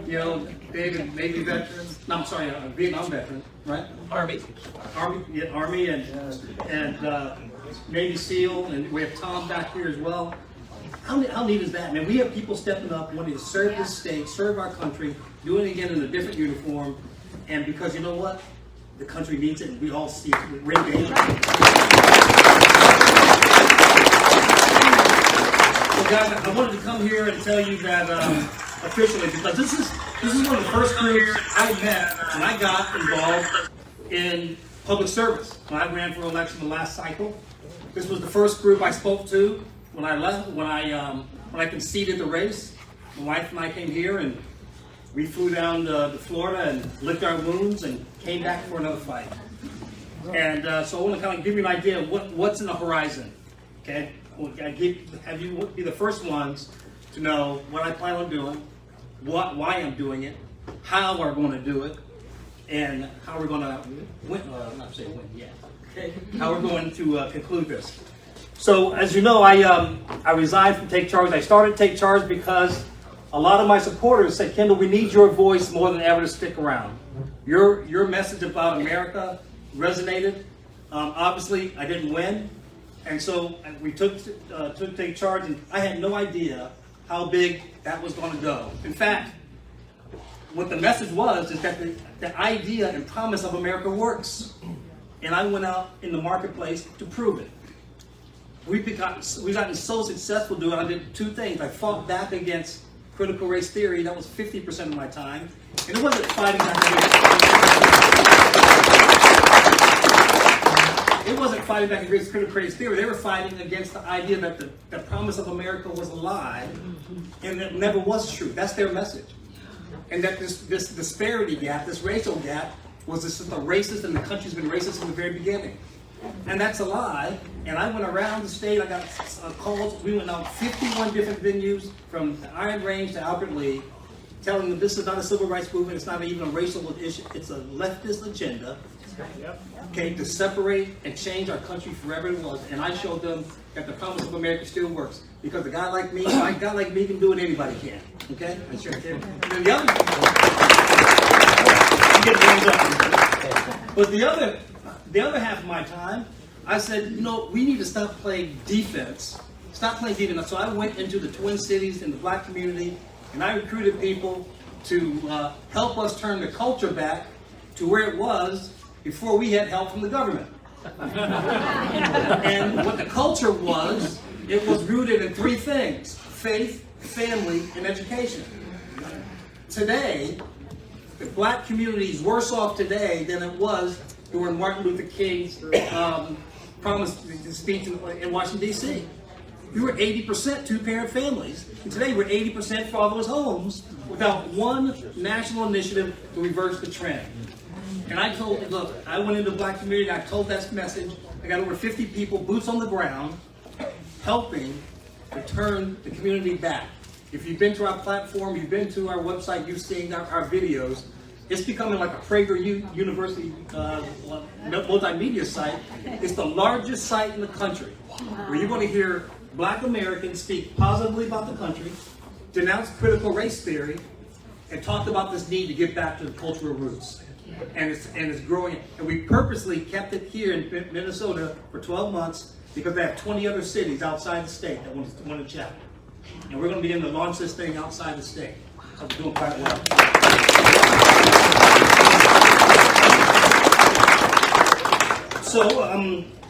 David, Navy veteran. No, I'm sorry, Vietnam veteran, right? Army, and Navy SEAL, and we have Tom back here as well. How neat is that, man? We have people stepping up, wanting to serve this state, serve our country, doing it again in a different uniform, and because you know what? The country needs it, and we all see it. We're in danger. So guys, I wanted to come here and tell you that officially, because this is one of the first groups I met when I got involved in public service. When I ran for election the last cycle, this was the first group I spoke to when I left. When I conceded the race, my wife and I came here and we flew down to Florida and licked our wounds and came back for another fight. And so I want to kind of give you an idea of what's in the horizon. Okay, have you be the first ones to know what I plan on doing, why I'm doing it, how we're going to do it, and how we're going to win. Not say win yet. Okay, how we're going to conclude this. So as you know, I resigned from Take Charge. I started Take Charge because a lot of my supporters said, Kendall, we need your voice more than ever to stick around. Your message about America resonated. Obviously, I didn't win. And so we took Take Charge, and I had no idea how big that was going to go. In fact, what the message was is that the idea and promise of America works. And I went out in the marketplace to prove it. We've gotten so successful doing it. I did two things. I fought back against critical race theory. That was 50% of my time. And it wasn't fighting back against critical race theory. They were fighting against the idea that the promise of America was a lie and it never was true. That's their message. And that this disparity gap, this racial gap, was the racist, and the country's been racist from the very beginning. And that's a lie. And I went around the state. I got calls. We went out 51 different venues from the Iron Range to Albert Lee, telling them this is not a civil rights movement. It's not even a racial issue. It's a leftist agenda. Okay, to separate and change our country forever and was. And I showed them that the promise of America still works. Because a guy like me, a guy like me can do it, anybody can. Okay? And then the other, but the other half of my time, I said, we need to stop playing defense. Stop playing defense. So I went into the Twin Cities in the black community, and I recruited people to help us turn the culture back to where it was before we had help from the government. And what the culture was, it was rooted in three things: faith, family, and education. Today, the black community is worse off today than it was during Martin Luther King's promise speech in Washington, D.C. We were 80% two-parent families, and today we're 80% fatherless homes without one national initiative to reverse the trend. And I told, look, I went into the black community, I told that message. I got over 50 people, boots on the ground, helping to turn the community back. If you've been to our platform, you've been to our website, you've seen our videos, it's becoming like a Prager University multimedia site. It's the largest site in the country where you're going to hear black Americans speak positively about the country, denounce critical race theory, and talk about this need to get back to the cultural roots. And it's growing. And we purposely kept it here in Minnesota for 12 months because they have 20 other cities outside the state that want to chapter. And we're going to begin to launch this thing outside the state. So we're doing quite well.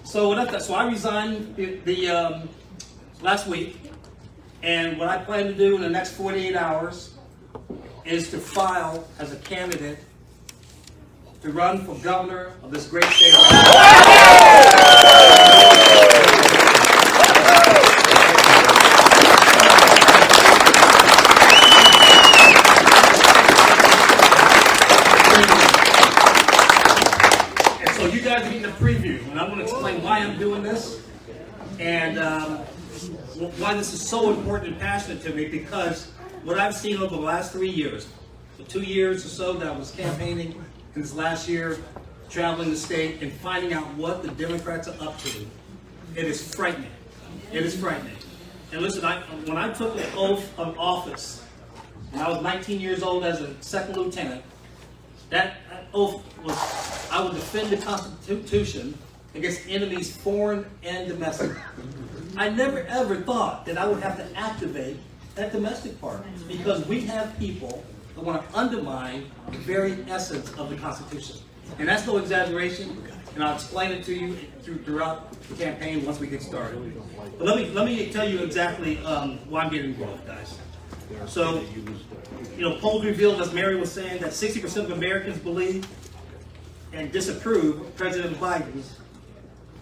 So I resigned the last week, And what I plan to do in the next 48 hours is to file as a candidate to run for governor of this great state of And so you guys are getting a preview, and I'm going to explain why I'm doing this and why this is so important and passionate to me, because what I've seen over the last 3 years, the 2 years or so that I was campaigning, and this last year traveling the state and finding out what the Democrats are up to, it is frightening. It is frightening. And listen, when I took the oath of office, when I was 19 years old as a second lieutenant, that oath was, I would defend the Constitution against enemies foreign and domestic. I never ever thought that I would have to activate that domestic part, because we have people that want to undermine the very essence of the Constitution. And that's no exaggeration, and I'll explain it to you throughout the campaign once we get started. But let me tell you exactly why I'm getting involved, guys. So, polls revealed, as Mary was saying, that 60% of Americans believe and disapprove of President Biden's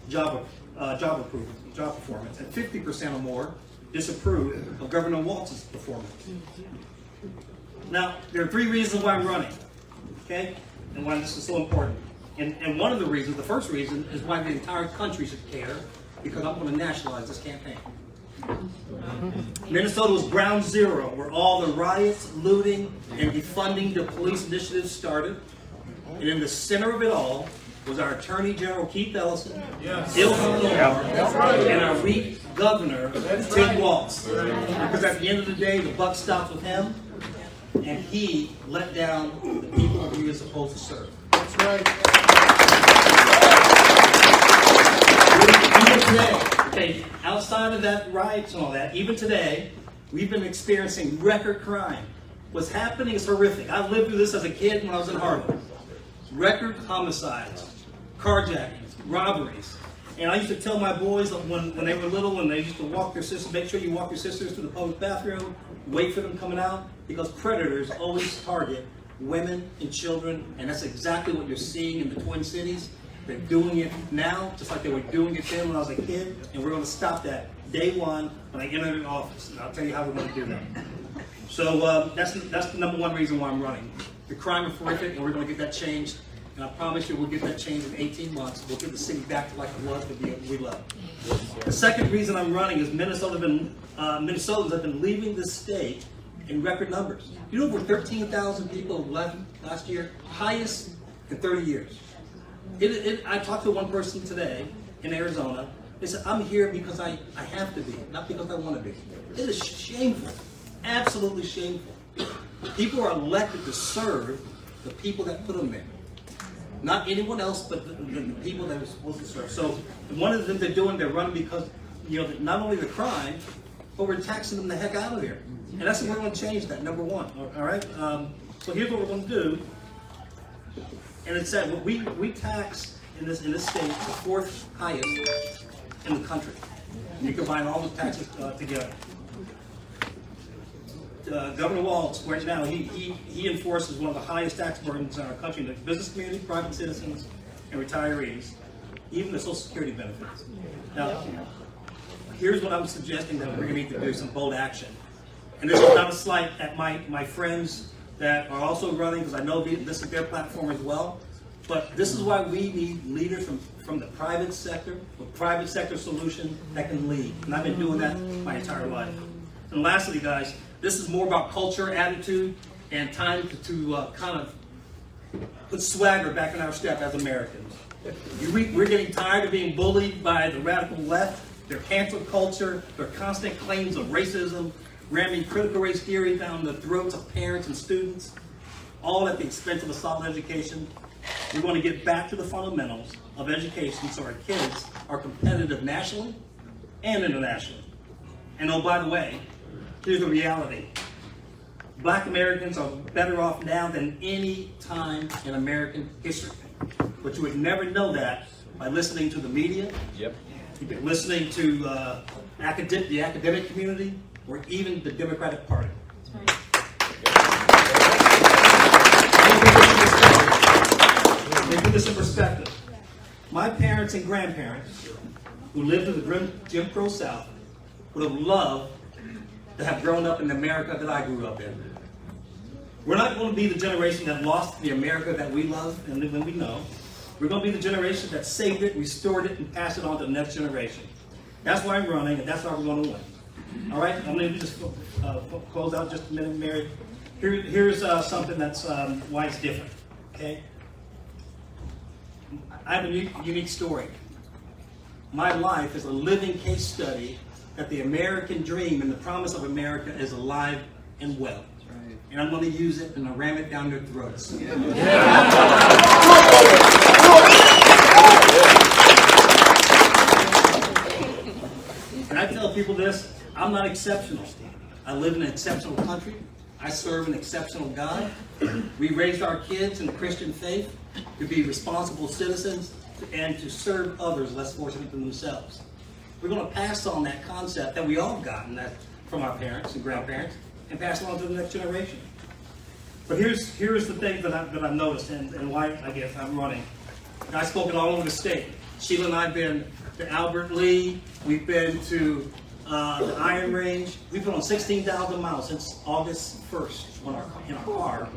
job performance, and 50% or more disapprove of Governor Walz's performance. Now, there are 3 reasons why I'm running, okay, and why this is so important. And one of the reasons, the first reason, is why the entire country should care, because I'm going to nationalize this campaign. Minnesota was ground zero, where all the riots, looting, and defunding the police initiatives started. And in the center of it all was our Attorney General Keith Ellison, Ilhan Omar, and our weak Governor Tim Walz. Because at the end of the day, the buck stops with him, and he let down the people he was supposed to serve. That's right. Even today, okay, outside of that riots and all that, even today, we've been experiencing record crime. What's happening is horrific. I lived through this as a kid when I was in Harlem. Record homicides, carjackings, robberies. And I used to tell my boys that when they were little, when they used to walk their sisters, make sure you walk your sisters to the public bathroom, wait for them coming out, because predators always target women and children, and that's exactly what you're seeing in the Twin Cities. They're doing it now, just like they were doing it then when I was a kid, and we're going to stop that day one when I enter the office, and I'll tell you how we're going to do that. So that's the number one reason why I'm running. The crime is horrific, and we're going to get that changed. And I promise you we'll get that changed in 18 months. We'll get the city back to like it was that we love. The second reason I'm running is Minnesotans have been leaving this state in record numbers. You know, over 13,000 people left last year, highest in 30 years. I talked to one person today in Arizona. They said, I'm here because I have to be, not because I want to be. It is shameful, absolutely shameful. People are elected to serve the people that put them there. Not anyone else, but the people that are supposed to serve. So one of the things they're doing, they're running because, not only the crime, but we're taxing them the heck out of here. And that's what we're going to change that, number one. All right? So here's what we're going to do. And it said, we tax in this state the 4th highest in the country. You combine all the taxes together. Governor Walz, right now, he enforces one of the highest tax burdens in our country, the business community, private citizens, and retirees, even the Social Security benefits. Now, here's what I'm suggesting that we're going to need to do, some bold action. And this is not a slight at my friends that are also running, because I know this is their platform as well. But this is why we need leaders from the private sector, with private sector solution that can lead. And I've been doing that my entire life. And lastly, guys, this is more about culture, attitude, and time to kind of put swagger back in our step as Americans. We're getting tired of being bullied by the radical left, their cancel culture, their constant claims of racism, ramming critical race theory down the throats of parents and students, all at the expense of a solid education. We want to get back to the fundamentals of education so our kids are competitive nationally and internationally. And oh, by the way, here's the reality. Black Americans are better off now than any time in American history. But you would never know that by listening to the media, listening to the academic community, or even the Democratic Party. Let me put this in perspective. My parents and grandparents, who lived in the Jim Crow South, would have loved to have grown up in the America that I grew up in. We're not going to be the generation that lost the America that we love and live and we know. We're going to be the generation that saved it, restored it, and passed it on to the next generation. That's why I'm running, and that's why we're going to win. All right, I'm going to just close out just a minute, Mary. Here's something that's why it's different. Okay, I have a unique story. My life is a living case study that the American dream and the promise of America is alive and well. And I'm going to use it and I'll ram it down their throats. And I tell people this, I'm not exceptional. I live in an exceptional country. I serve an exceptional God. We raised our kids in the Christian faith to be responsible citizens and to serve others less fortunate than themselves. We're going to pass on that concept that we all gotten that from our parents and grandparents and pass it on to the next generation. But here's the thing that I've noticed and why I guess I'm running. And I've spoken all over the state. Sheila and I have been to Albert Lee. We've been to the Iron Range. We've been on 16,000 miles since August 1st in our car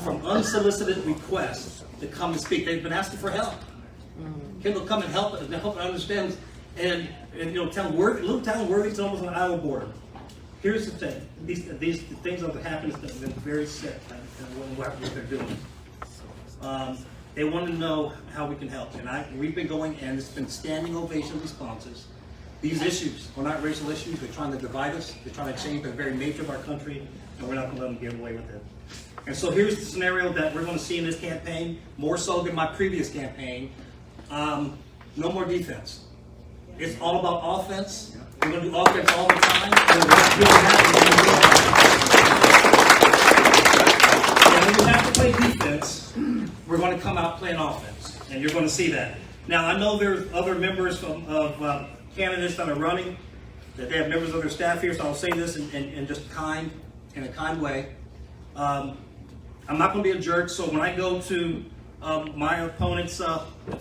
from unsolicited requests to come and speak. They've been asking for help. People come and help understand and you know, little town Worthington, almost on the Iowa border. Here's the thing: these things that have happened have been very sick and what they're doing. They want to know how we can help, and we've been going, and it's been standing ovation responses. These issues are not racial issues. They're trying to divide us. They're trying to change the very nature of our country, and we're not going to let them get away with it. And so here's the scenario that we're going to see in this campaign, more so than my previous campaign. No more defense. It's all about offense. We're going to do offense all the time. And when we have to play defense, we're going to come out playing offense. And you're going to see that. Now, I know there's other members of candidates that are running, that they have members of their staff here, so I'll say this in just in a kind way. I'm not going to be a jerk, so when I go to my opponent's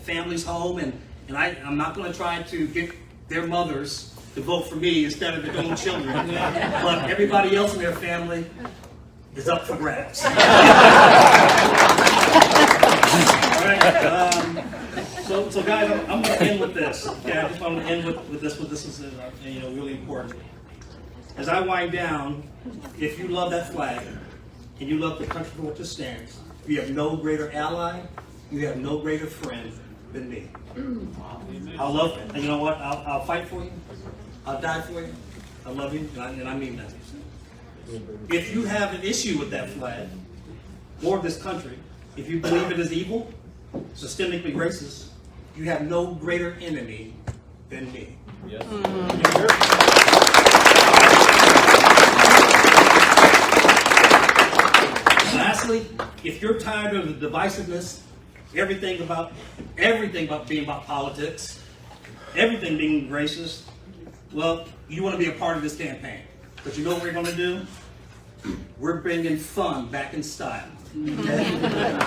family's home, and I'm not going to try to get their mothers to vote for me instead of their own children, but everybody else in their family is up for grabs. All right. So guys, I'm going to end with this. Okay, I just want to end with this. This is really important. As I wind down, if you love that flag and you love the country for which it stands, you have no greater ally, you have no greater friend than me. I'll love it. And you know what? I'll fight for you. I'll die for you. I love you, and I mean that. If you have an issue with that flag, or this country, if you believe it is evil, systemically racist, you have no greater enemy than me. Yes. Lastly, if you're tired of the divisiveness, everything about being about politics, everything being racist, well, you want to be a part of this campaign. But you know what we're going to do? We're bringing fun back in style. Okay?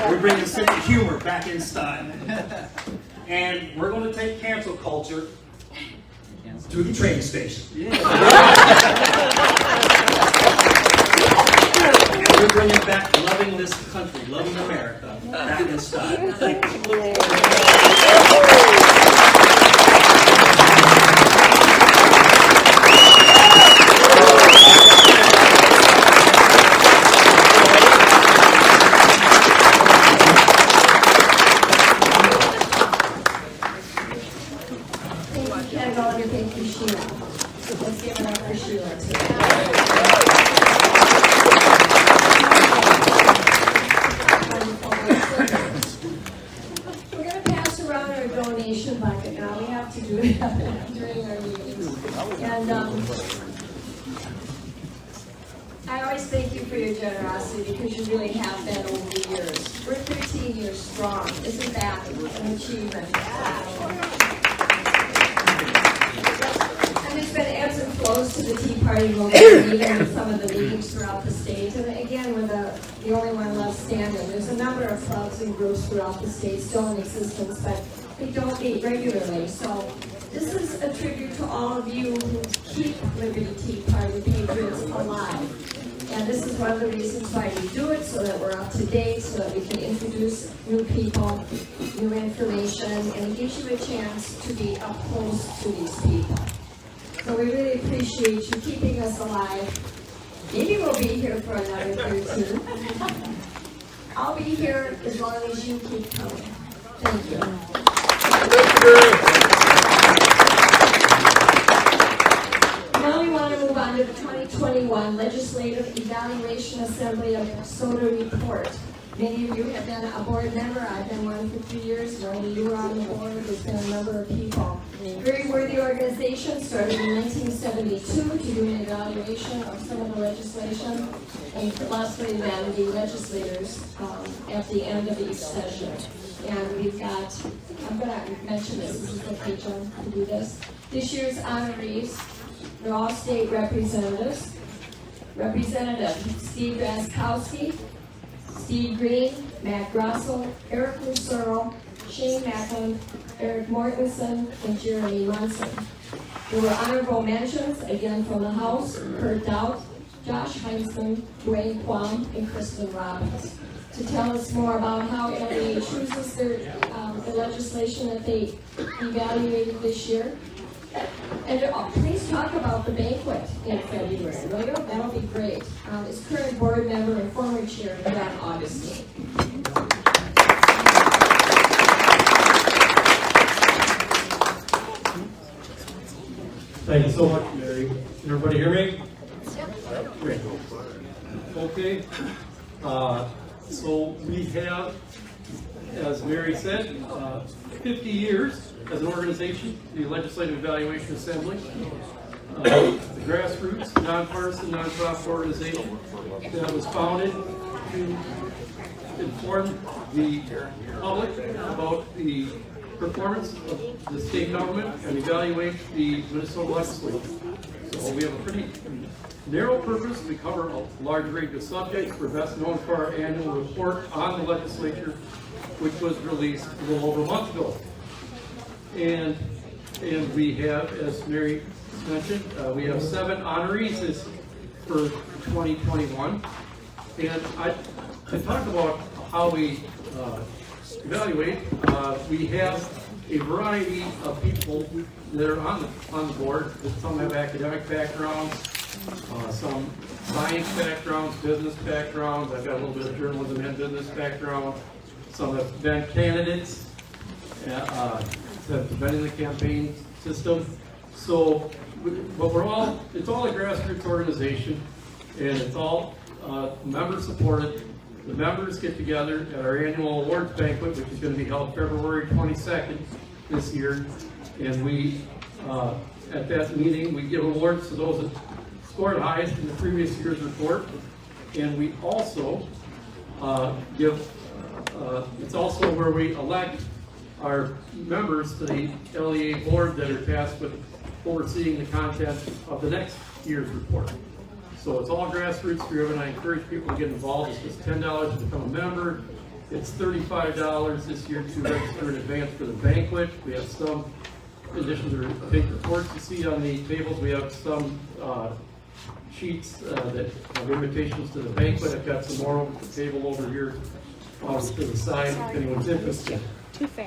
We're bringing sense of humor back in style. And we're going to take cancel culture to the train station. And we're bringing back loving this country, loving America, back in style. Thank you. I always thank you for your generosity because you really have been over the years. We're 13 years strong. Isn't that an achievement? And there's been ebbs and flows goes to the Tea Party movement, even in some of the meetings throughout the state. And again, we're the only one left standing. There's a number of clubs and groups throughout the state still in existence, but they don't meet regularly. So this is a tribute to all of you who keep Liberty Tea Party Patriots alive. And this is one of the reasons why we do it, so that we're up to date, so that we can introduce new people, new information, and it gives you a chance to be up close to these people. So we really appreciate you keeping us alive. Maybe we'll be here for another year or two. I'll be here as long as you keep coming. Thank you. Now we want to move on to the 2021 Legislative Evaluation Assembly of Soda Report. Many of you have been a board member. I've been one for 3 years. When you were on the board, there's been a number of people. Very worthy organization, started in 1972 to do an evaluation of some of the legislation, and lastly then the legislators at the end of each session. And we've got, I'm going to mention this is the page on to do this. This year's honorees, they're all state representatives. Representative Steve Raskowski, Steve Green, Matt Grossel, Eric Lucero, Shane Macklin, Eric Mortensen, and Jeremy Munson. There were honorable mentions, again from the House, Kurt Dowd, Josh Heinzman, Dwayne Quam, and Kristen Robbins. To tell us more about how LEA chooses their, the legislation that they evaluated this year. And please talk about the banquet in February. That'll be great. As current board member and former chair, John Augustine. Thank you so much, Mary. Can everybody hear me? Great. Okay. So we have, as Mary said, 50 years as an organization, the Legislative Evaluation Assembly, the grassroots, nonpartisan, nonprofit organization that was founded to inform the public about the performance of the state government and evaluate the Minnesota legislature. So we have a pretty narrow purpose. We cover a large range of subjects. We're best known for our annual report on the legislature, which was released a little over a month ago. And we have, as Mary mentioned, we have 7 honorees for 2021. And to talk about how we evaluate, we have a variety of people that are on the board. Some have academic backgrounds, some science backgrounds, business backgrounds. I've got a little bit of journalism and business background. Some have been candidates, have been in the campaign system. So, but it's all a grassroots organization, and it's all member supported. The members get together at our annual awards banquet, which is going to be held February 22nd this year. And we, at that meeting, we give awards to those that scored highest in the previous year's report. And we also it's also where we elect our members to the LEA board that are tasked with overseeing the content of the next year's report. So it's all grassroots driven. I encourage people to get involved. It's just $10 to become a member. It's $35 this year to register in advance for the banquet. We have some, in addition to the big reports you see on the tables, we have some sheets that have invitations to the banquet. I've got some more over the table over here to the side if anyone's interested.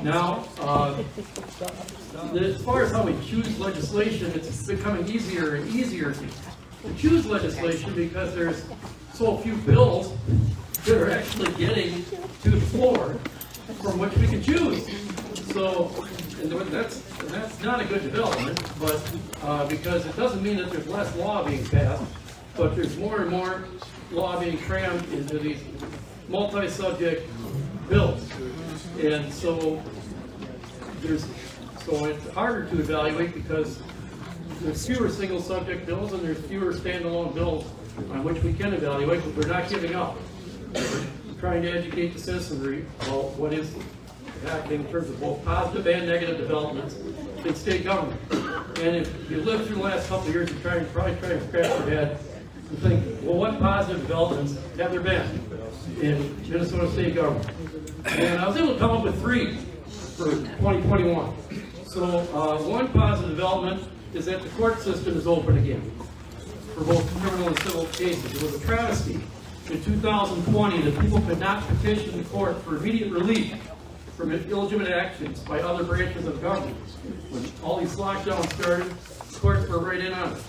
Now, as far as how we choose legislation, it's becoming easier and easier to choose legislation because there's so few bills that are actually getting to the floor from which we can choose. So, and that's not a good development, but because it doesn't mean that there's less law being passed, but there's more and more law being crammed into these multi-subject bills. And so it's harder to evaluate because there's fewer single subject bills and there's fewer standalone bills on which we can evaluate, but we're not giving up. We're trying to educate the citizenry about what is happening in terms of both positive and negative developments in state government. And if you lived through the last couple of years, you're probably trying to scratch your head and think, well, what positive developments have there been in Minnesota state government? And I was able to come up with 3 for 2021. So one positive development is that the court system is open again for both criminal and civil cases. It was a travesty in 2020 that people could not petition the court for immediate relief from illegitimate actions by other branches of government. When all these lockdowns started, the courts were right in on it.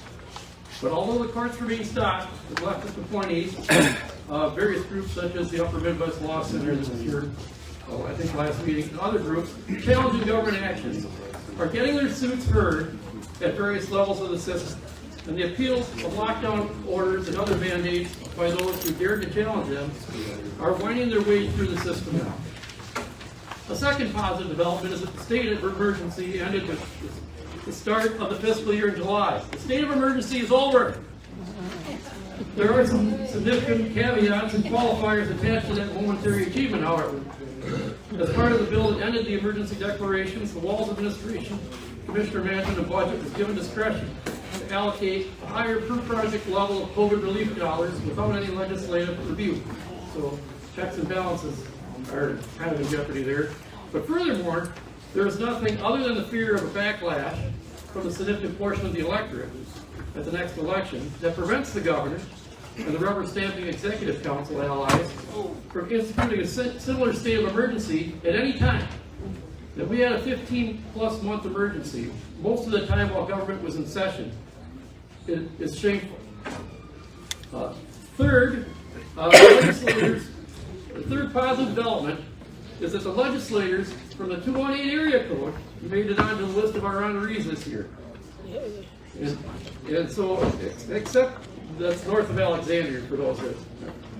But although the courts were being stopped with leftist appointees, various groups such as the Upper Midwest Law Center this year, I think last meeting, and other groups challenging government actions are getting their suits heard at various levels of the system. And the appeals of lockdown orders and other mandates by those who dared to challenge them are winding their way through the system now. A second positive development is that the state of emergency ended with the start of the fiscal year in July. The state of emergency is over. There are some significant caveats and qualifiers attached to that momentary achievement, however. As part of the bill that ended the emergency declarations, the Walls administration, Commissioner Mansion, and budget was given discretion to allocate a higher per project level of COVID relief dollars without any legislative review. So checks and balances are kind of in jeopardy there. But furthermore, there is nothing other than the fear of a backlash from the significant portion of the electorate at the next election that prevents the governor and the rubber stamping executive council allies from instituting a similar state of emergency at any time. If we had a 15-plus month emergency, most of the time while government was in session, it is shameful. Third, the third positive development is that the legislators from the 218 area code made it onto the list of our honorees this year. And so, except that's north of Alexandria for those that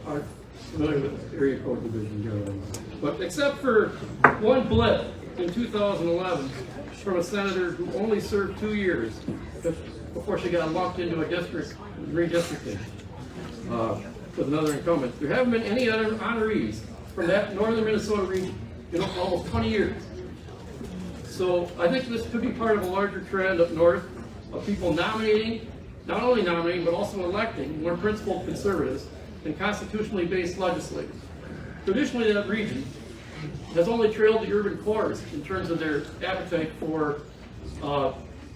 aren't familiar with area code division generally. But except for one blip in 2011 from a senator who only served 2 years before she got lumped into a district redistricting with another incumbent, there haven't been any other honorees from that northern Minnesota region in almost 20 years. So I think this could be part of a larger trend up north of people nominating, not only nominating, but also electing more principled conservatives and constitutionally based legislators. Traditionally, that region has only trailed the urban cores in terms of their appetite for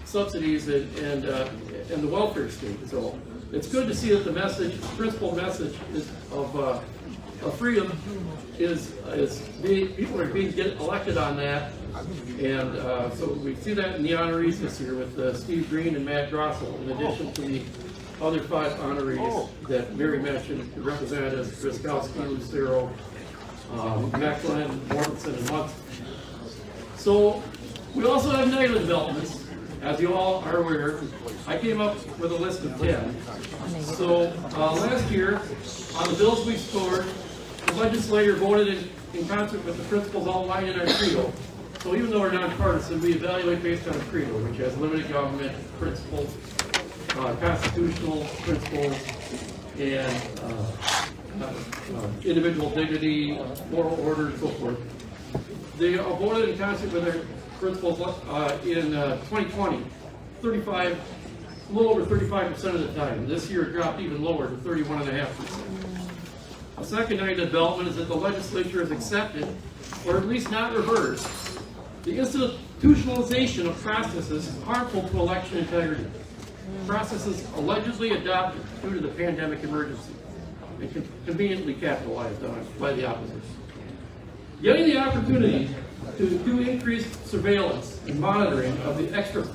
subsidies and the welfare state. So it's good to see that the message, the principal message of freedom is people are being elected on that. And so we see that in the honorees this year with Steve Green and Matt Grossel, in addition to the other 5 honorees that Mary mentioned, the representatives Briskowski, Lucero, Macklin, Mortensen, and Munson. So we also have negative developments. As you all are aware, I came up with a list of 10. So last year, on the bills we scored, the legislature voted in concert with the principles outlined in our credo. So even though we're nonpartisan, we evaluate based on a credo, which has limited government principles, constitutional principles, and individual dignity, moral order, and so forth. They voted in concert with their principles in 2020, a little over 35% of the time. This year it dropped even lower to 31.5%. A second negative development is that the legislature has accepted, or at least not reversed, the institutionalization of processes harmful to election integrity. Processes allegedly adopted due to the pandemic emergency and conveniently capitalized on by the opposition. Getting the opportunity to do increased surveillance and monitoring of the extra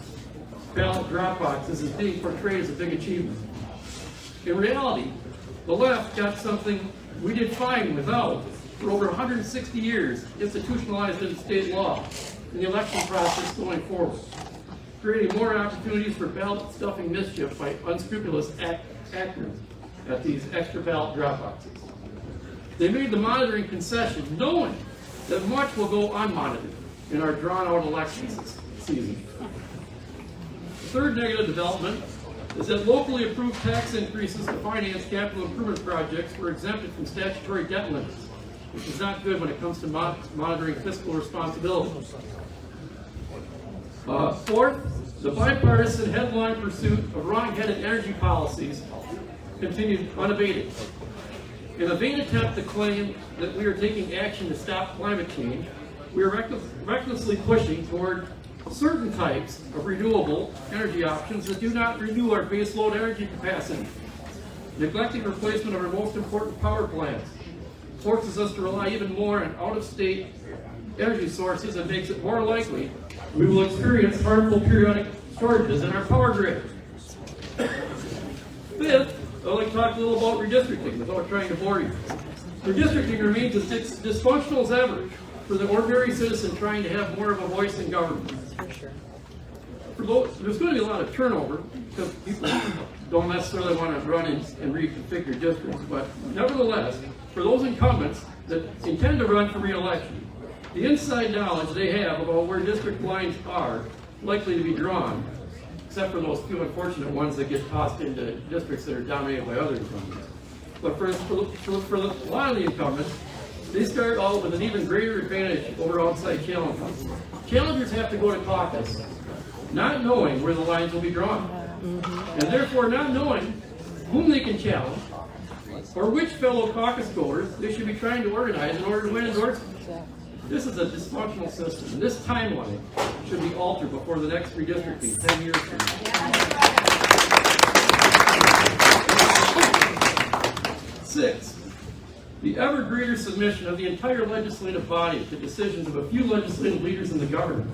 ballot drop boxes is being portrayed as a big achievement. In reality, the left got something we did fine without for over 160 years, institutionalized in state law in the election process going forward, creating more opportunities for ballot stuffing mischief by unscrupulous actors at these extra ballot drop boxes. They made the monitoring concession, knowing that much will go unmonitored in our drawn-out election season. The third negative development is that locally approved tax increases to finance capital improvement projects were exempted from statutory debt limits which is not good when it comes to monitoring fiscal responsibility. Fourth, the bipartisan headline pursuit of wrong-headed energy policies continued unabated. In a vain attempt to claim that we are taking action to stop climate change, we are recklessly pushing toward certain types of renewable energy options that do not renew our baseload energy capacity. Neglecting replacement of our most important power plants forces us to rely even more on out-of-state energy sources and makes it more likely we will experience harmful periodic shortages in our power grid. Fifth, I'd like to talk a little about redistricting without trying to bore you. Redistricting remains as dysfunctional as ever for the ordinary citizen trying to have more of a voice in government. There's going to be a lot of turnover because people don't necessarily want to run and reconfigure districts, but nevertheless, for those incumbents that intend to run for re-election, the inside knowledge they have about where district lines are likely to be drawn, except for those few unfortunate ones that get tossed into districts that are dominated by other incumbents. But for a lot of the incumbents, they start out with an even greater advantage over outside challengers. Challengers have to go to caucus not knowing where the lines will be drawn, and therefore not knowing whom they can challenge or which fellow caucus goers they should be trying to organize in order to win endorsements. This is a dysfunctional system, and this timeline should be altered before the next redistricting 10 years from now. Sixth, the ever greater submission of the entire legislative body to decisions of a few legislative leaders in the government,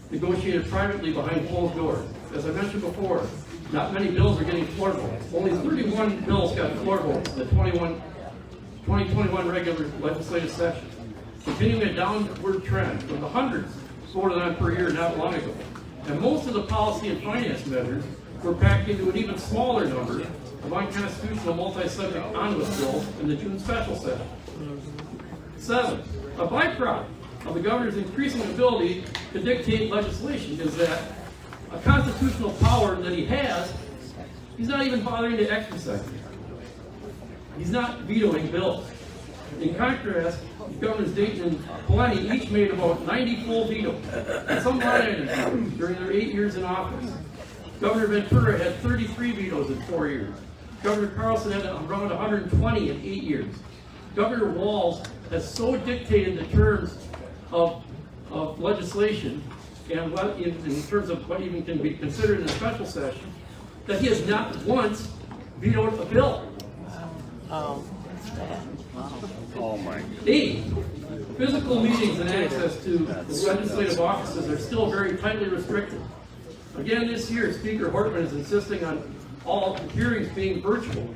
negotiated privately behind closed doors. As I mentioned before, not many bills are getting floor votes. Only 31 bills got floor votes in the 2021 regular legislative session, continuing a downward trend from the hundreds voted on per year not long ago. And most of the policy and finance measures were packed into an even smaller number of unconstitutional multi-subject omnibus bills in the June special session. 7. A byproduct of the governor's increasing ability to dictate legislation is that a constitutional power that he has, he's not even bothering to exercise it. He's not vetoing bills. In contrast, Governors Dayton and Pawlenty each made about 90 full vetoes on some line items during their 8 years in office. Governor Ventura had 33 vetoes in 4 years. Governor Carlson had around 120 in 8 years. Governor Walz has so dictated the terms of legislation and what in terms of what even can be considered in a special session that he has not once vetoed a bill. Oh, that's bad. Wow. Oh my. 8. Physical meetings and access to the legislative offices are still very tightly restricted. Again, this year, Speaker Hortman is insisting on all hearings being virtual.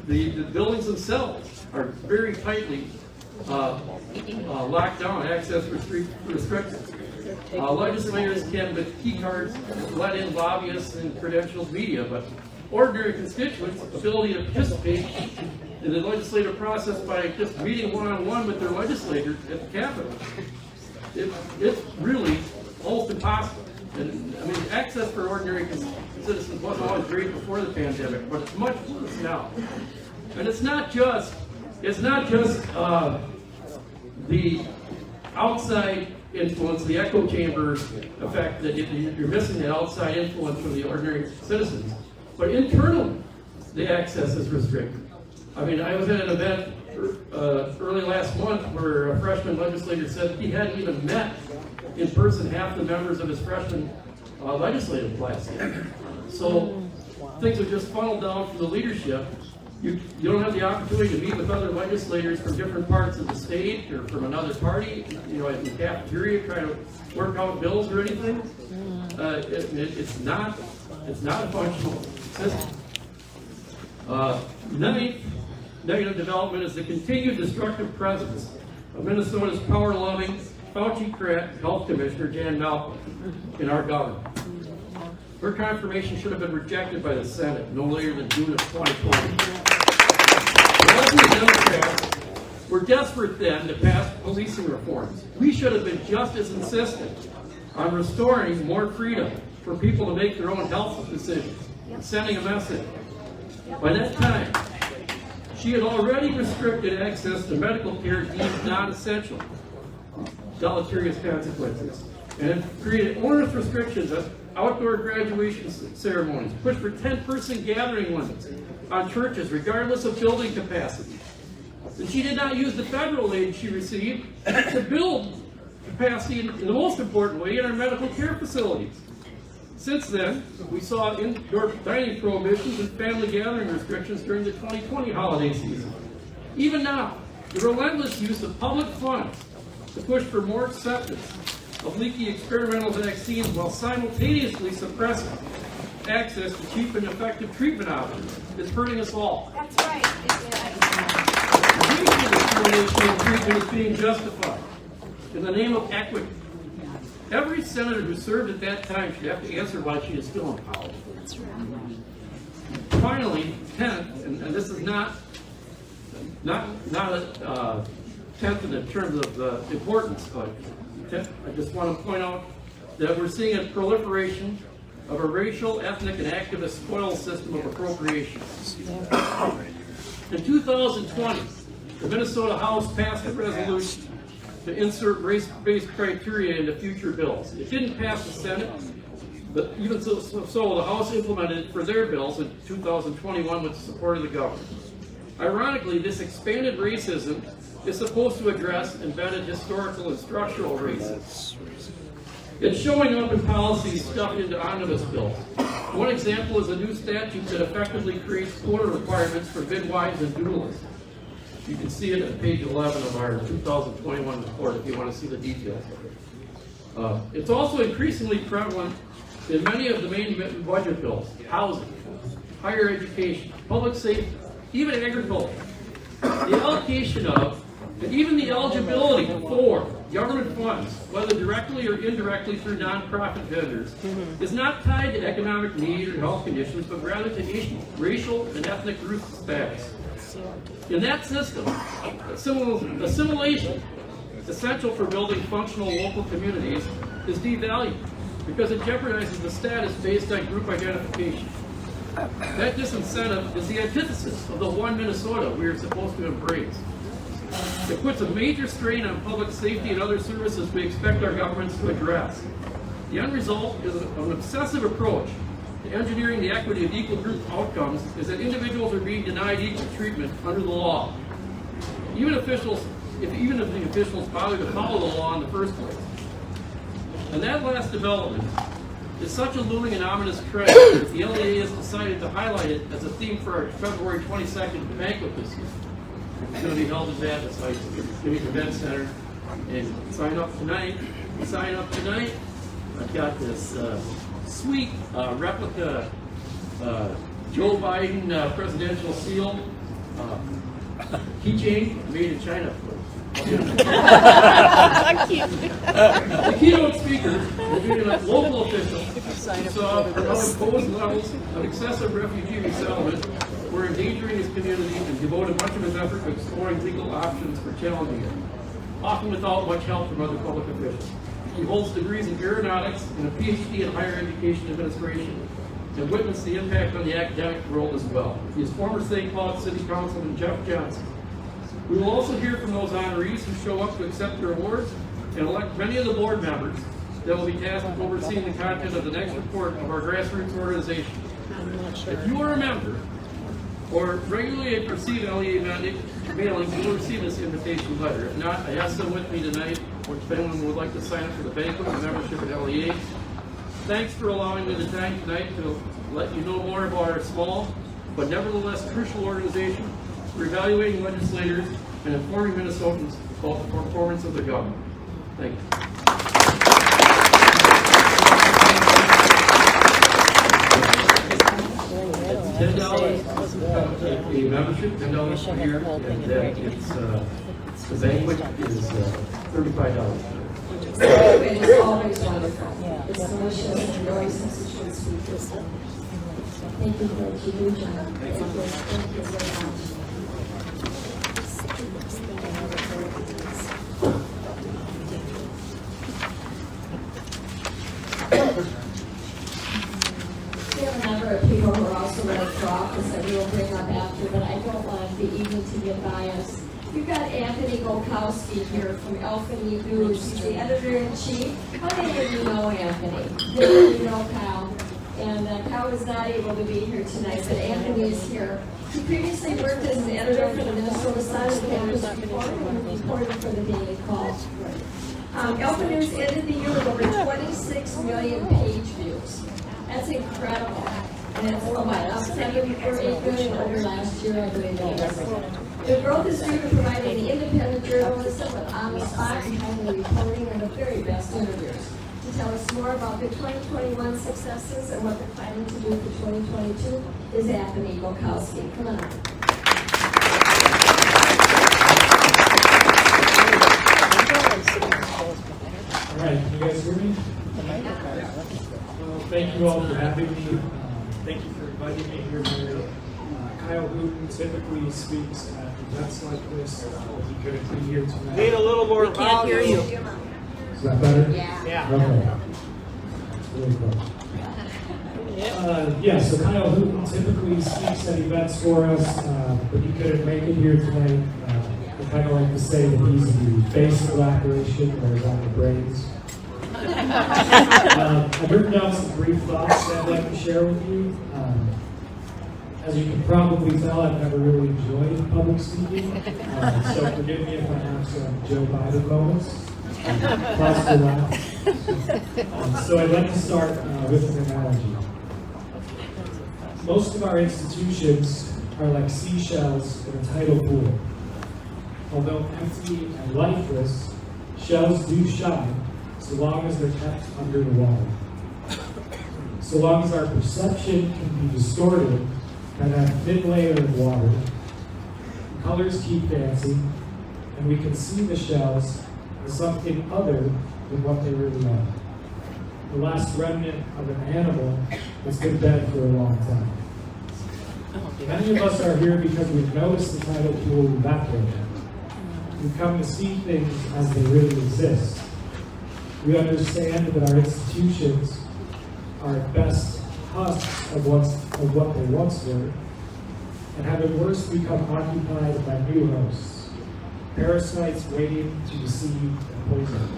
The buildings themselves are very tightly locked down, access restricted. Legislators can, with key cards, let in lobbyists and credentialed media, but ordinary constituents' ability to participate in the legislative process by just meeting one-on-one with their legislators at the Capitol, it's really almost impossible. And I mean, access for ordinary citizens wasn't always great before the pandemic, but it's much worse now. And it's not just the outside influence, the echo chamber effect, that you're missing that outside influence from the ordinary citizens. But internally, the access is restricted. I mean, I was at an event early last month where a freshman legislator said he hadn't even met in person half the members of his freshman legislative class yet. So things are just funneled down from the leadership. You don't have the opportunity to meet with other legislators from different parts of the state or from another party, you know, in the cafeteria trying to work out bills or anything. It's not a functional system. 9th, negative development is the continued destructive presence of Minnesota's power-loving, Fauci-crat health commissioner, Jan Malcolm, in our government. Her confirmation should have been rejected by the Senate no later than June of 2020. The Democrats were desperate then to pass policing reforms. We should have been just as insistent on restoring more freedom for people to make their own health decisions, sending a message. By that time, She had already restricted access to medical care deemed non-essential, deleterious consequences, and had created onerous restrictions on outdoor graduation ceremonies, pushed for 10-person gathering limits on churches regardless of building capacity. And she did not use the federal aid she received to build capacity in the most important way in our medical care facilities. Since then, we saw indoor dining prohibitions and family gathering restrictions during the 2020 holiday season. Even now, the relentless use of public funds to push for more acceptance of leaky experimental vaccines while simultaneously suppressing access to cheap and effective treatment options is hurting us all. That's right. Racial discrimination in treatment is being justified in the name of equity. Every senator who served at that time should have to answer why she is still in power. Finally, 10th, and this is not a 10th in terms of importance, but 10th, I just want to point out that we're seeing a proliferation of a racial, ethnic, and activist spoils system of appropriation. In 2020, the Minnesota House passed a resolution to insert race-based criteria into future bills. It didn't pass the Senate, but even so the House implemented it for their bills in 2021 with the support of the governor. Ironically, this expanded racism is supposed to address embedded historical and structural racism. It's showing up in policies stuffed into omnibus bills. One example is a new statute that effectively creates quota requirements for midwives and doulas. You can see it at page 11 of our 2021 report if you want to see the details of it. It's also increasingly prevalent in many of the main budget bills: housing, higher education, public safety, even agriculture. The allocation of, and even the eligibility for government funds, whether directly or indirectly through nonprofit vendors, is not tied to economic need or health conditions, but rather to racial and ethnic group status. In that system, assimilation, essential for building functional local communities, is devalued because it jeopardizes the status based on group identification. That disincentive is the antithesis of the one Minnesota we are supposed to embrace. It puts a major strain on public safety and other services we expect our governments to address. The end result is an obsessive approach to engineering the equity of equal group outcomes is that individuals are being denied equal treatment under the law. Even if the officials bother to follow the law in the first place. And that last development is such a looming and ominous trend that the LEA has decided to highlight it as a theme for our February 22nd banquet this year. It's going to be held in Baptist Heights, Community Event Center. And sign up tonight. I've got this sweet replica Joe Biden presidential seal keychain made in China. The keynote speaker will be a local official who saw how imposed levels of excessive refugee resettlement were endangering his community and devoted much of his effort to exploring legal options for challenging it, often without much help from other public officials. He holds degrees in aeronautics and a PhD in higher education administration and witnessed the impact on the academic world as well. He is former St. Cloud City Councilman Jeff Johnson. We will also hear from those honorees who show up to accept their awards and elect many of the board members that will be tasked with overseeing the content of the next report of our grassroots organization. If you are a member or regularly receive LEA mailings, you will receive this invitation letter. If not, I have some with me tonight, or if anyone would like to sign up for the banquet or membership at LEA. Thanks for allowing me the time tonight to let you know more about our small, but nevertheless crucial organization for evaluating legislators and informing Minnesotans about the performance of their government. Thank you. $10 a membership, $10 per year, and the banquet is $35. It is always wonderful. It's delicious and really substitute sweet. Thank you for what you do, John. Thank you very much. We have a number of people people who are also running for office that we will bring up after, but I don't want the evening to get by us. We've got Anthony Golkowski here from Alpha News. He's the editor-in-chief. How many of you know Anthony? Many of you know Kyle. And Kyle was not able to be here tonight, but Anthony is here. He previously worked as an editor for the Minnesota Sun and Campus Report and reported for the Daily Call. Alpha News ended the year with over 26 million page views. That's incredible. And it's up 7 or 8 million over last year, I believe it is. The growth is due to providing independent journalism with on-the-spot and timely reporting and the very best interviews. To tell us more about the 2021 successes and what they're planning to do for 2022 is Anthony Golkowski. Come on. All right, can you guys hear me? Well, thank you all for having me. Thank you for inviting me here today. Kyle Hooten typically speaks at events like this. He couldn't be here tonight. Need a little more volume. Can't hear you. Is that better? Yeah. Okay. Really cool. So Kyle Hooten typically speaks at events for us, but he couldn't make it here tonight. I kind of like to say that he's the face of operation, whereas I'm the brains. I've written down some brief thoughts that I'd like to share with you. As you can probably tell, I've never really enjoyed public speaking, so forgive me if I have some Joe Biden moments. Pause for laugh. So I'd like to start with an analogy. Most of our institutions are like seashells in a tidal pool. Although empty and lifeless, shells do shine so long as they're kept under the water. So long as our perception can be distorted by that thin layer of water, the colors keep dancing, and we can see the shells as something other than what they really are. The last remnant of an animal that's been dead for a long time. Many of us are here because we've noticed the tidal pool evaporate. We've come to see things as they really exist. We understand that our institutions are at best husks of what they once were, and have at worst become occupied by new hosts, parasites waiting to deceive and poison.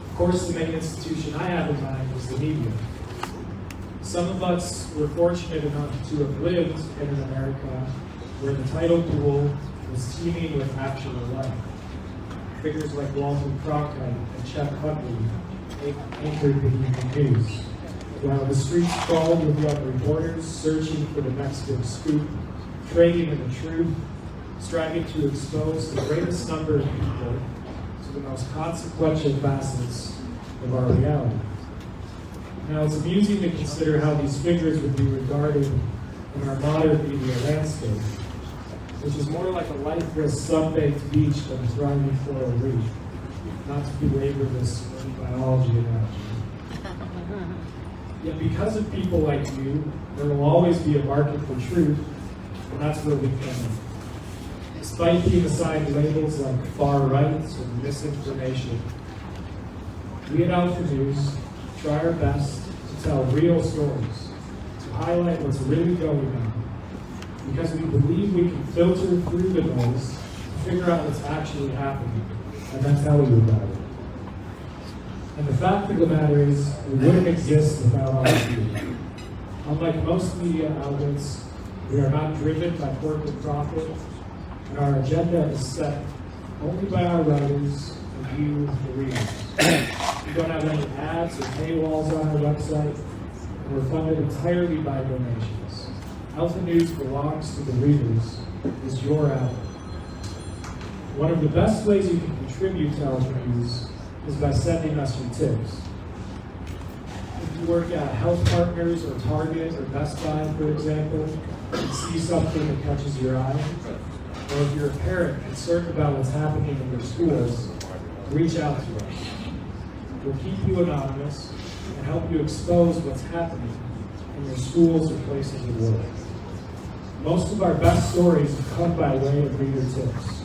Of course, the main institution I have in mind is the media. Some of us were fortunate enough to have lived in an America where the tidal pool was teeming with actual life. Figures like Walter Cronkite and Chet Huntley anchored the evening news, while the streets crawled with young reporters searching for the next big scoop, trading in the truth, striving to expose the greatest number of people to the most consequential facets of our reality. Now, it's amusing to consider how these figures would be regarded in our modern media landscape, which is more like a lifeless, sun-baked beach than a thriving coral reef. Not to belabor this biology analogy. Yet because of people like you, there will always be a market for truth, and that's where we come in. Despite being assigned labels like far right and misinformation, we at Alpha News try our best to tell real stories, to highlight what's really going on, because we believe we can filter through the noise to figure out what's actually happening, and then tell you about it. And the fact of the matter is, we wouldn't exist without all of you. Unlike most media outlets, we are not driven by corporate profit, and our agenda is set only by our writers and you, the readers. We don't have any ads or paywalls on our website, and we're funded entirely by donations. Alpha News belongs to the readers, is your outlet. One of the best ways you can contribute to Alpha News is by sending us your tips. If you work at Health Partners or Target or Best Buy, for example, and see something that catches your eye, or if you're a parent concerned about what's happening in your schools, reach out to us. We'll keep you anonymous and help you expose what's happening in your schools or places of work. Most of our best stories have come by way of reader tips.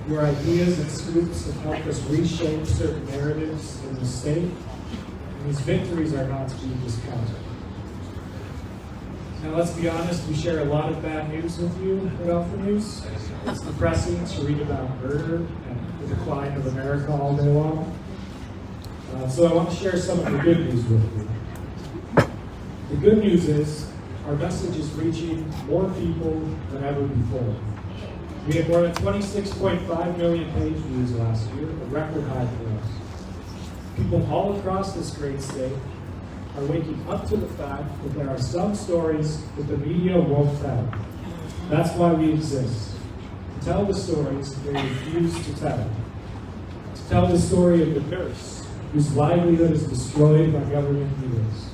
Your ideas and scoops have helped us reshape certain narratives in the state, and these victories are not to be discounted. Now let's be honest, we share a lot of bad news with you at Alpha News. It's depressing to read about murder and the decline of America all day long. So I want to share some of the good news with you. The good news is our message is reaching more people than ever before. We had more than 26.5 million page views last year, a record high for us. People all across this great state are waking up to the fact that there are some stories that the media won't tell. That's why we exist. To tell the stories they refuse to tell. To tell the story of the nurse whose livelihood is destroyed by government leaders.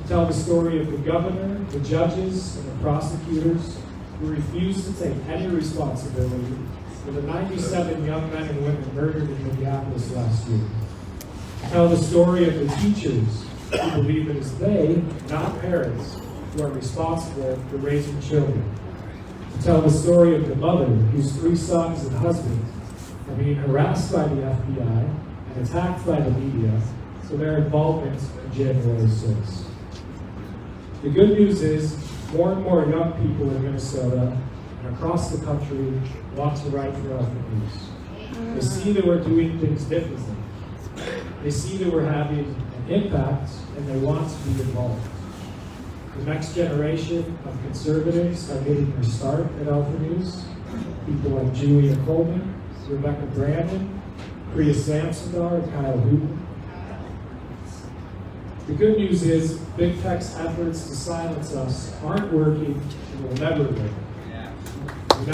To tell the story of the governor, the judges, and the prosecutors who refuse to take any responsibility for the 97 young men and women murdered in Minneapolis last year. To tell the story of the teachers who believe it is they, not parents, who are responsible for raising children. To tell the story of the mother whose 3 sons and husband are being harassed by the FBI and attacked by the media for their involvement in January 6th. The good news is more and more young people in Minnesota and across the country want to write for Alpha News. They see that we're doing things differently. They see that we're having an impact and they want to be involved. The next generation of conservatives are getting their start at Alpha News. People like Julia Coleman, Rebecca Brandon, Priya Samsundar, and Kyle Hooper. The good news is Big Tech's efforts to silence us aren't working and will never work. We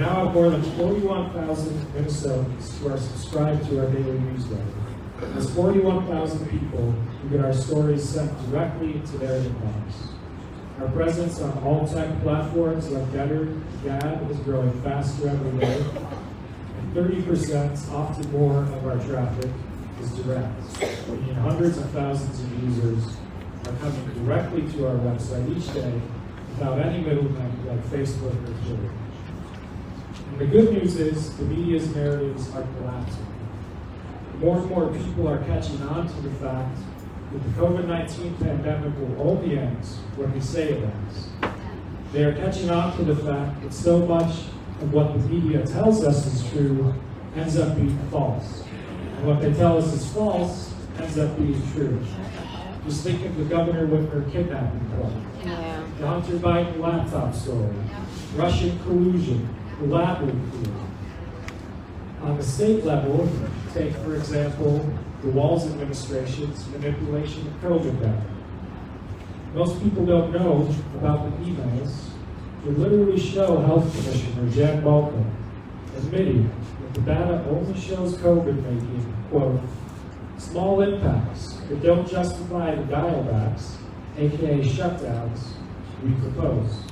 now have more than 41,000 Minnesotans who are subscribed to our daily newsletter. There's 41,000 people who get our stories sent directly to their inbox. Our presence on all tech platforms like Getter and Gab is growing faster every day. 30%, often more, of our traffic is direct, meaning hundreds of thousands of users are coming directly to our website each day without any middlemen like Facebook or Twitter. And the good news is the media's narratives are collapsing. More and more people are catching on to the fact that the COVID-19 pandemic will only end when we say it ends. They are catching on to the fact that so much of what the media tells us is true ends up being false. And what they tell us is false ends up being true. Just think of the Governor Whitmer kidnapping plot, the Hunter Biden laptop story, Russian collusion, the lab leak. On the state level, take, for example, the Walz administration's manipulation of COVID data. Most people don't know about the emails that literally show Health Commissioner Jan Balkin admitting that the data only shows COVID making, quote, small impacts that don't justify the dial-backs, aka shutdowns, we propose.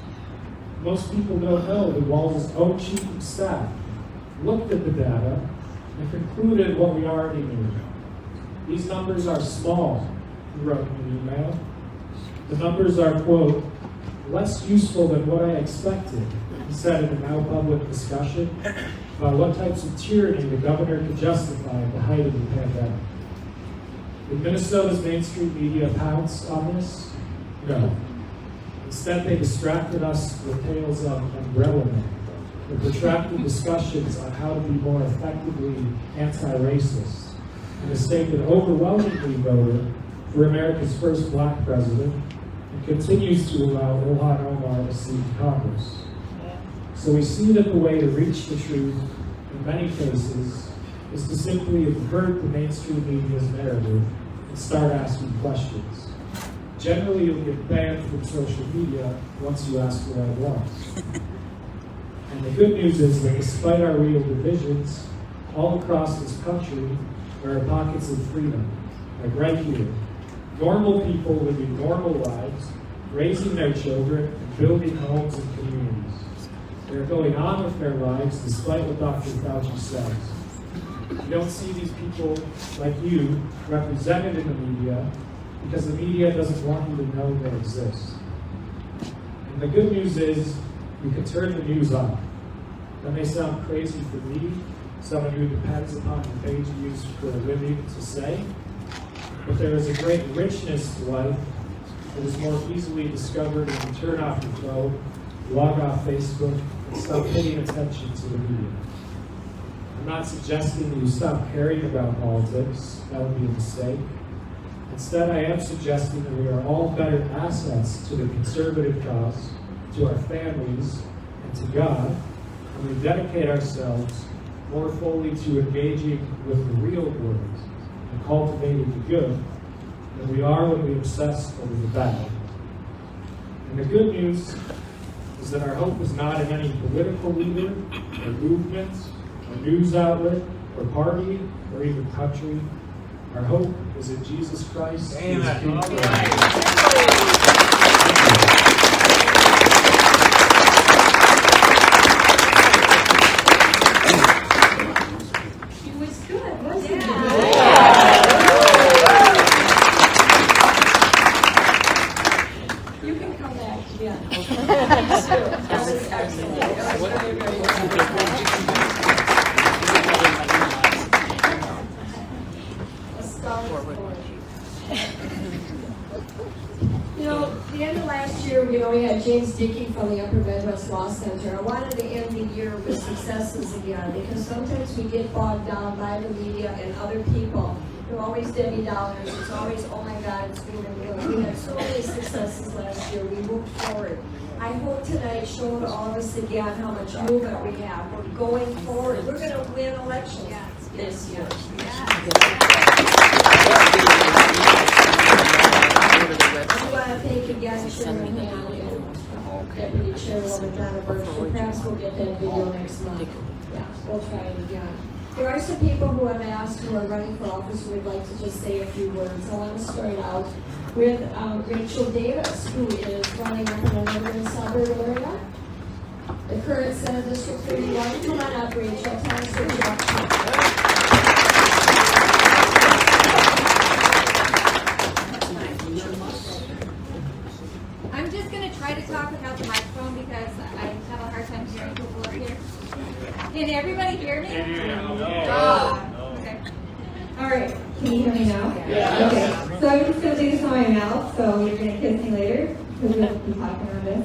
Most people don't know that Walz's own chief of staff looked at the data and concluded what we already knew. These numbers are small, he wrote in an email. The numbers are, quote, less useful than what I expected, he said in a now public discussion about what types of tyranny the governor could justify at the height of the pandemic. Did Minnesota's mainstream media pounce on this? No. Instead, they distracted us with tales of umbrella men and protracted discussions on how to be more effectively anti-racist in a state that overwhelmingly voted for America's first black president and continues to allow Ilhan Omar a seat in Congress. So we see that the way to reach the truth in many cases is to simply invert the mainstream media's narrative and start asking questions. Generally, you'll get banned from social media once you ask the right ones. And the good news is that despite our real divisions, all across this country, there are pockets of freedom, like right here. Normal people living normal lives, raising their children, and building homes and communities. They're going on with their lives despite what Dr. Fauci says. You don't see these people like you represented in the media because the media doesn't want you to know they exist. And the good news is you can turn the news on. That may sound crazy for me, someone who depends upon the page views for a living, to say, but there is a great richness to life that is more easily discovered if you turn off your phone, log off Facebook, and stop paying attention to the media. I'm not suggesting you stop caring about politics. That would be a mistake. Instead, I am suggesting that we are all better assets to the conservative cause, to our families, and to God, when we dedicate ourselves more fully to engaging with the real world and cultivating the good than we are when we obsess over the bad. And the good news is that our hope is not in any political leader or movement or news outlet or party or even country. Our hope is in Jesus Christ. Amen. All It was good, wasn't it? You can come back. Yeah. That was excellent. That was very, very good. A star is born. You know, the end of last year, we had James Dickey from the Upper Midwest Law Center. I wanted to end the year with successes again, because sometimes we get bogged down by the media and other people. They're always Debbie Downers. It's always, oh my God, it's doom and gloom. We had so many successes last year. We moved forward. I hope tonight showed all of us again how much movement we have. We're going forward. We're going to win elections this year. I want to thank again Chairman Haley and Deputy Chairwoman Donna Birch. Perhaps we'll get that video next month. Yeah, we'll try it again. There are some people who have asked who are running for office who would like to just say a few words. I want to start out with Rachel Davis, who is running up in the Lonergan suburb area. The current Senate District 31. Come on up, Rachel. Tell us what you're up to. I'm just going to try to talk without the microphone because I have a hard time hearing people up here. Can everybody hear me? Okay. All right. Can you hear me now? Yeah. Okay. So I'm just going to do this on my mouth, so you're going to kiss me later because we'll be talking on this.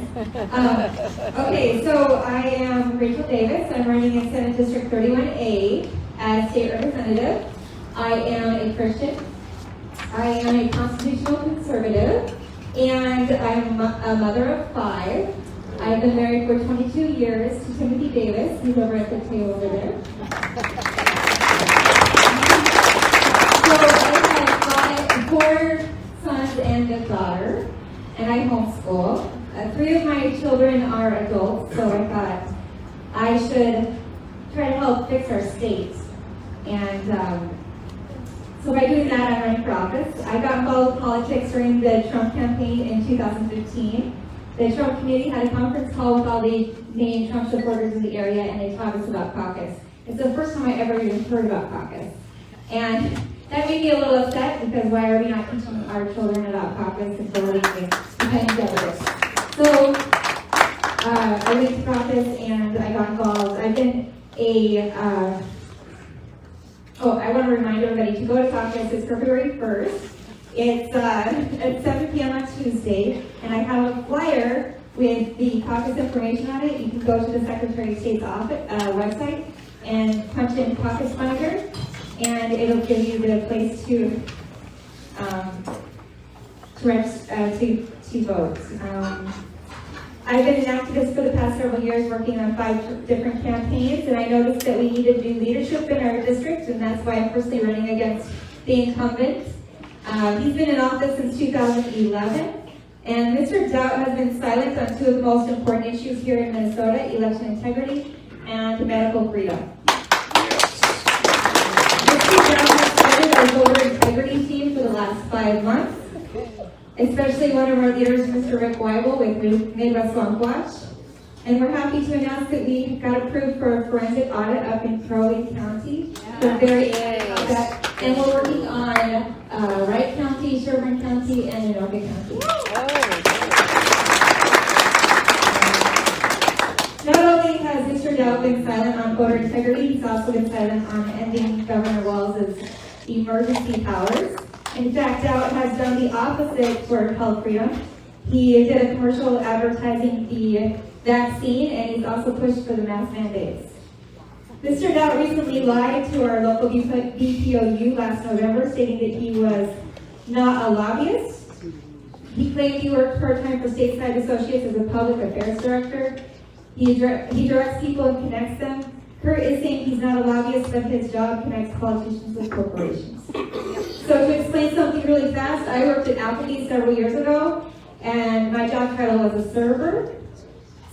Okay, so I am Rachel Davis. I'm running in Senate District 31A as state representative. I am a Christian. I am a constitutional conservative. And I'm a mother of 5. I've been married for 22 years to Timothy Davis, who's over at the table over there. So I have 4 sons and a daughter, and I homeschool. 3 of my children are adults, so I thought I should try to help fix our state. And so by doing that, I'm running for office. I got involved with politics during the Trump campaign in 2015. The Trump committee had a conference call with all the main Trump supporters in the area, and they taught us about caucus. It's the first time I ever even heard about caucus. And that made me a little upset, because why are we not teaching our children about caucus and voting independent delegates? So I went to caucus and I got involved. I've been I want to remind everybody to go to caucus. It's February 1st. It's at 7 p.m. on Tuesday, and I have a flyer with the caucus information on it. You can go to the Secretary of State's office website and punch in caucus monitor, and it'll give you the place to vote. I've been an activist for the past several years, working on 5 different campaigns, and I noticed that we needed new leadership in our district, and that's why I'm personally running against the incumbent. He's been in office since 2011, and Mr. Doubt has been silent on 2 of the most important issues here in Minnesota: election integrity and medical freedom. Mr. Doubt has started our voter integrity team for the last 5 months. Especially one of our leaders, Mr. Rick Weibel with Midwest Swamp Watch. And we're happy to announce that we got approved for a forensic audit up in Crow Wing County. We're very excited about that. And we're working on Wright County, Sherburne County, and Anoka County. Not only has Mr. Dow been silent on voter integrity, he's also been silent on ending Governor Walz's emergency powers. In fact, Dowd has done the opposite for health freedom. He did a commercial advertising the vaccine, and he's also pushed for the mask mandates. Mr. Dowd recently lied to our local BPOU last November, stating that he was not a lobbyist. He claimed he worked part-time for Stateside Associates as a public affairs director. He directs people and connects them. Kurt is saying he's not a lobbyist, but his job connects politicians with corporations. So to explain something really fast, I worked at Applebee's several years ago, and my job title was a server.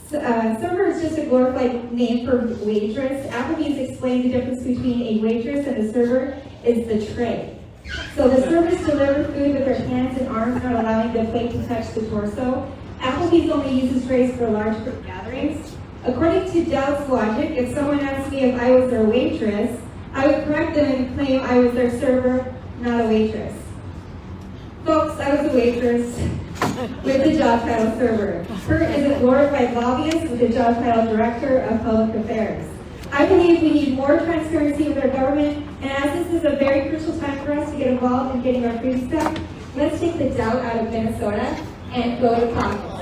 Server is just a glorified name for waitress. Applebee's explained the difference between a waitress and a server is the tray. So the servers deliver food with their hands and arms, not allowing the plate to touch the torso. Applebee's only uses trays for large group gatherings. According to Dowd's logic, if someone asked me if I was their waitress, I would correct them and claim I was their server, not a waitress. Folks, I was a waitress with the job title server. Kurt is a glorified lobbyist with the job title director of public affairs. I believe we need more transparency with our government, and as this is a very crucial time for us to get involved in getting our freedoms back, let's take the Dowd out of Minnesota and go to caucus.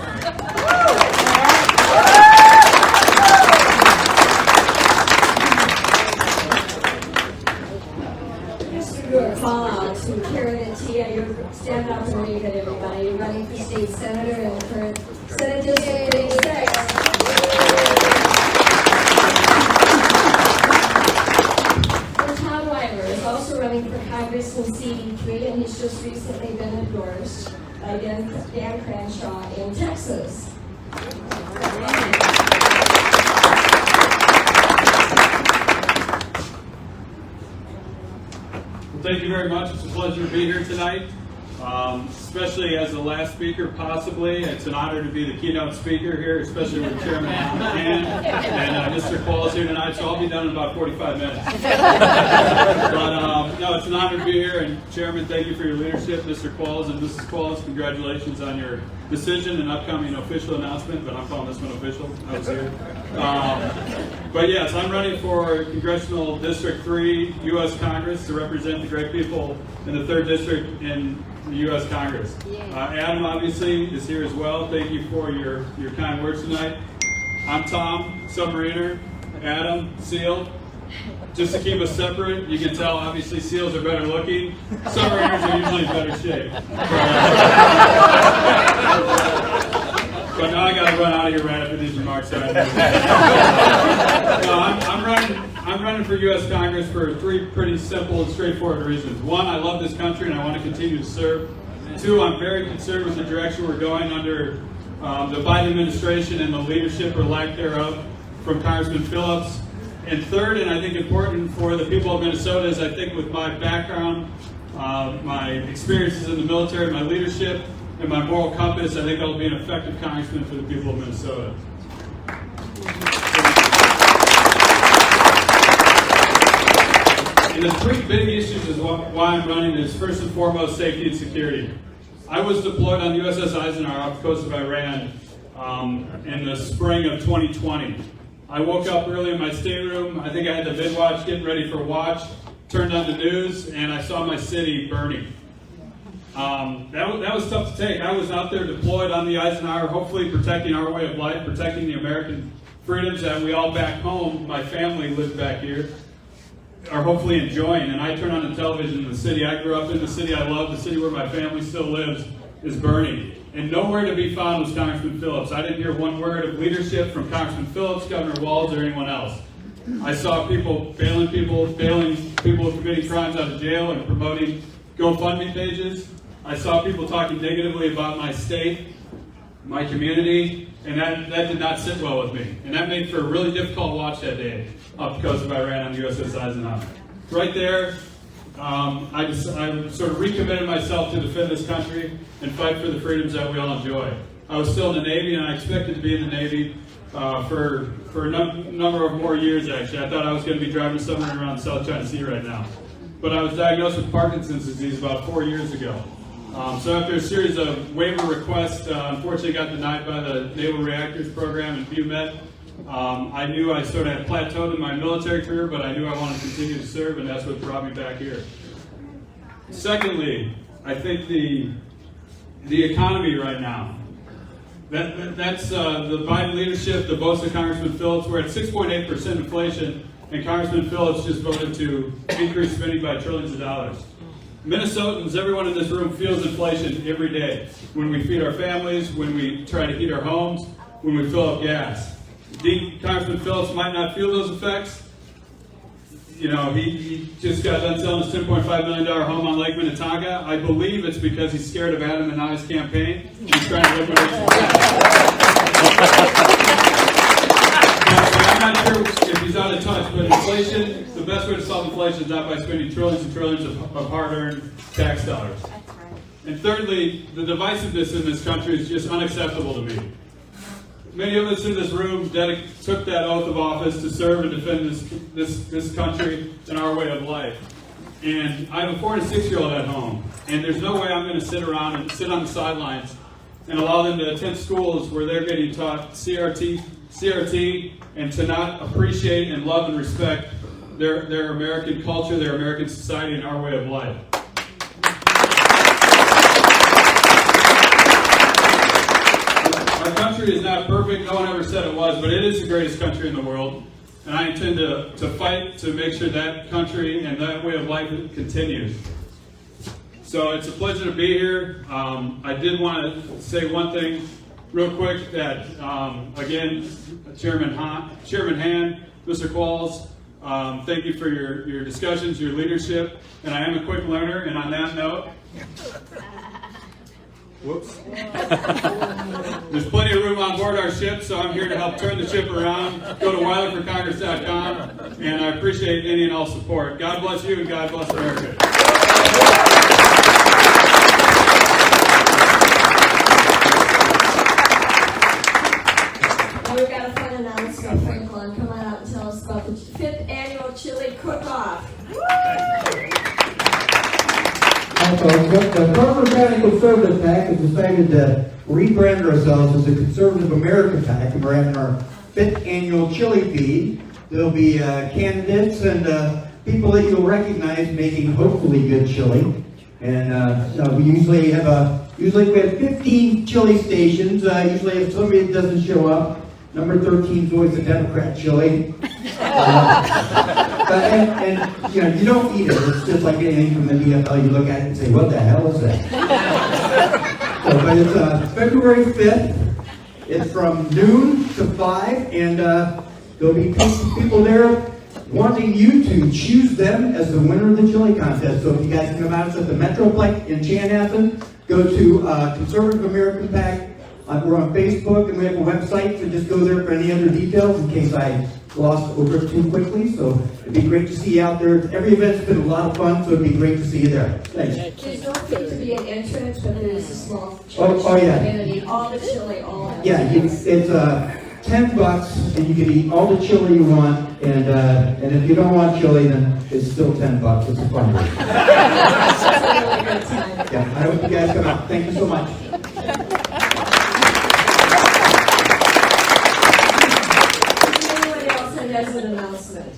Do a call out to Karen and Tia. You stand up and wave at everybody. You're running for state senator in the current Senate District 86. Tom Weiler is also running for Congress in CD3, and he's just recently been endorsed by Dan Crenshaw in Texas. Thank you very much. It's a pleasure to be here tonight, especially as the last speaker, possibly. It's an honor to be the keynote speaker here, especially with Chairman Lonergan and Mr. Qualls here tonight, so I'll be done in about 45 minutes. But no, it's an honor to be here, and Chairman, thank you for your leadership. Mr. Qualls and Mrs. Qualls, congratulations on your decision and upcoming official announcement, but I'm calling this one official. I was here. But yes, I'm running for Congressional District 3, U.S. Congress, to represent the great people in the 3rd District in the U.S. Congress. Adam, obviously, is here as well. Thank you for your kind words tonight. I'm Tom, submariner. Adam, SEAL. Just to keep us separate, you can tell, obviously, SEALs are better looking. Submariners are usually in better shape. But now I got to run out of here right after these remarks. No, I'm running for U.S. Congress for 3 pretty simple and straightforward reasons. 1, I love this country and I want to continue to serve. 2, I'm very concerned with the direction we're going under the Biden administration and the leadership or lack thereof from Congressman Phillips. And 3rd, and I think important for the people of Minnesota, is I think with my background, my experiences in the military, my leadership, and my moral compass, I think I'll be an effective congressman for the people of Minnesota. And the 3 big issues is why I'm running is, first and foremost, safety and security. I was deployed on USS Eisenhower off the coast of Iran in the spring of 2020. I woke up early in my stateroom. I think I had the mid-watch, getting ready for watch, turned on the news, and I saw my city burning. That was tough to take. I was out there deployed on the Eisenhower, hopefully protecting our way of life, protecting the American freedoms that we all back home, my family lived back here, are hopefully enjoying. And I turn on the television, and the city I grew up in, the city I love, the city where my family still lives, is burning. And nowhere to be found was Congressman Phillips. I didn't hear one word of leadership from Congressman Phillips, Governor Walz, or anyone else. I saw people bailing people who committing crimes out of jail and promoting GoFundMe pages. I saw people talking negatively about my state, my community, and that did not sit well with me. And that made for a really difficult watch that day off the coast of Iran on the USS Eisenhower. Right there, I sort of recommitted myself to defend this country and fight for the freedoms that we all enjoy. I was still in the Navy, and I expected to be in the Navy for a number of more years, actually. I thought I was going to be driving a submarine around the South China Sea right now. But I was diagnosed with Parkinson's disease about 4 years ago. So after a series of waiver requests, unfortunately got denied by the Naval Reactors Program in BUMET. I knew I sort of had plateaued in my military career, but I knew I wanted to continue to serve, and that's what brought me back here. Secondly, I think the economy right now, that's the Biden leadership, the boast of Congressman Phillips. We're at 6.8% inflation, and Congressman Phillips just voted to increase spending by trillions of dollars. Minnesotans, everyone in this room feels inflation every day. When we feed our families, when we try to heat our homes, when we fill up gas. Congressman Phillips might not feel those effects. You know, he just got done selling his $10.5 million home on Lake Minnetonka. I believe it's because he's scared of Adam and I's campaign. He's trying to liquidate some I'm not sure if he's out of touch, but inflation, the best way to solve inflation is not by spending trillions and trillions of hard-earned tax dollars. And thirdly, the divisiveness in this country is just unacceptable to me. Many of us in this room took that oath of office to serve and defend this country and our way of life. And I have a 4 and 6-year-old at home, and there's no way I'm going to sit around and sit on the sidelines and allow them to attend schools where they're getting taught CRT, and to not appreciate and love and respect their American culture, their American society, and our way of life. Our country is not perfect, no one ever said it was, but it is the greatest country in the world. And I intend to fight to make sure that country and that way of life continues. So it's a pleasure to be here. I did want to say one thing real quick that, again, Chairman Han, Mr. Qualls, thank you for your discussions, your leadership, and I am a quick learner, and on that note, whoops. There's plenty of room on board our ship, so I'm here to help turn the ship around. Go to WeilerForCongress.com, and I appreciate any and all support. God bless you, and God bless America. We've got a fun announcement, Franklin. Come on out and tell us about the 5th annual chili cook-off. The Farmer County Conservative PAC has decided to rebrand ourselves as the Conservative American PAC, and we're having our 5th annual chili feed. There'll be candidates and people that you'll recognize making hopefully good chili. And we usually have 15 chili stations. Usually if somebody doesn't show up, number 13 is always a Democrat chili. And you know, you don't eat it. It's just like anything from the DFL. You look at it and say, what the hell is that? But it's February 5th. It's from noon to 5, and there'll be people there wanting you to choose them as the winner of the chili contest. So if you guys can come out, it's at the Metroplex in Chanhassen. Go to Conservative American PAC. We're on Facebook, and we have a website, so just go there for any other details in case I glossed over it too quickly. So it'd be great to see you out there. Every event's been a lot of fun, so it'd be great to see you there. Thanks. There's no fee to be an entrance, but there is a small charge. Oh yeah. And all the chili, all of it. Yeah, it's $10, and you can eat all the chili you want. And if you don't want chili, then it's still $10. It's a fun one. It's a really good time. Yeah, I hope you guys come out. Thank you so much. As an announcement.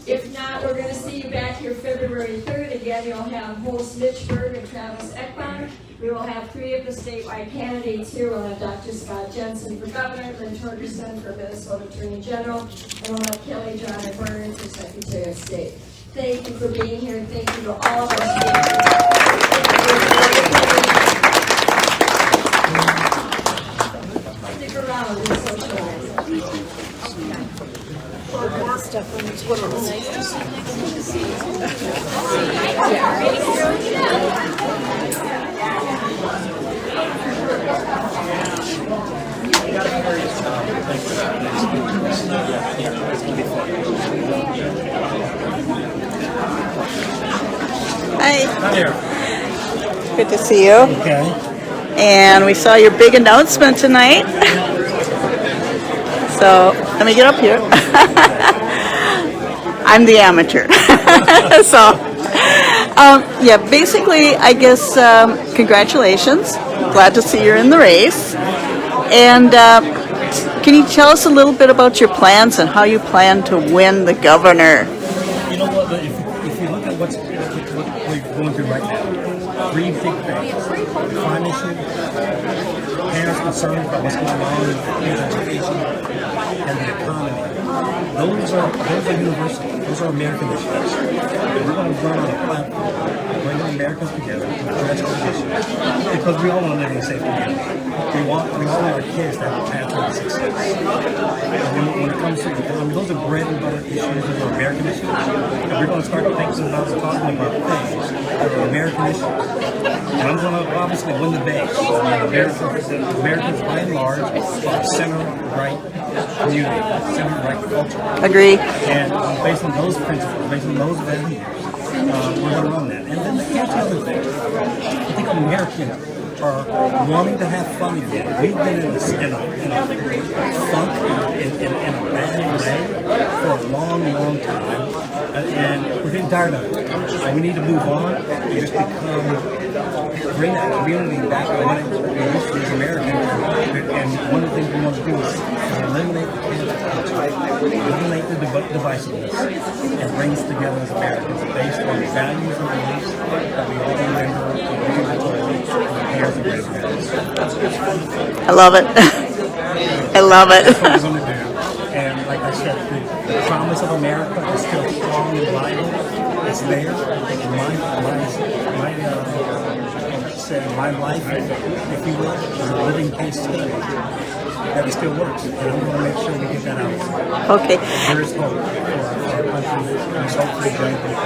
If not, we're going to see you back here February 3rd. Again, you'll have Holst Mitchberg and Travis Ekman. We will have 3 of the statewide candidates here. We'll have Dr. Scott Jensen for governor, Lynn Torgerson for Minnesota Attorney General, and we'll have Kelly John Byrne for Secretary of State. Thank you for being here, and thank you to all of us. Stick around and socialize. Hi. Good to see you. Okay. And we saw your big announcement tonight. So let me get up here. I'm the amateur. So, yeah, basically, I guess, congratulations. Glad to see you're in the race. And can you tell us a little bit about your plans and how you plan to win the governor? You know what, if you look at what we're going through right now. Three big things: climate issue, parents concerned about what's going on in education, and the economy. Those are universal. Those are American issues. And we're going to run on a platform, bring Americans together to address those issues, because we all want to live in a safe community. We all want our kids to have a pathway to success. And when it comes to the economy, those are bread and butter issues. Those are American issues. And we're going to start thinking about talking about things that are American issues. And I'm going to obviously win the debate. Americans, by and large, are center-right community, center-right culture. Agree. And based on those principles, based on those values, we're going to run that. And then here's the other thing. I think Americans are wanting to have fun again. We've been in a funk, in a bad way for a long, long time. And we're getting tired of it. We need to move on and just bring that community back to what it used to be as Americans. And one of the things we want to do is eliminate the eliminate the divisiveness, and bring us together as Americans based on the values and beliefs that we all remember years of grandparents. I love it. I love it. That's what we're going to do. And like I said, the promise of America is still strong and vital. It's there. My life, if you will, is a living case study that it still works. And I'm going to make sure we get that out. Okay. There is hope for our country. There's hope for young people,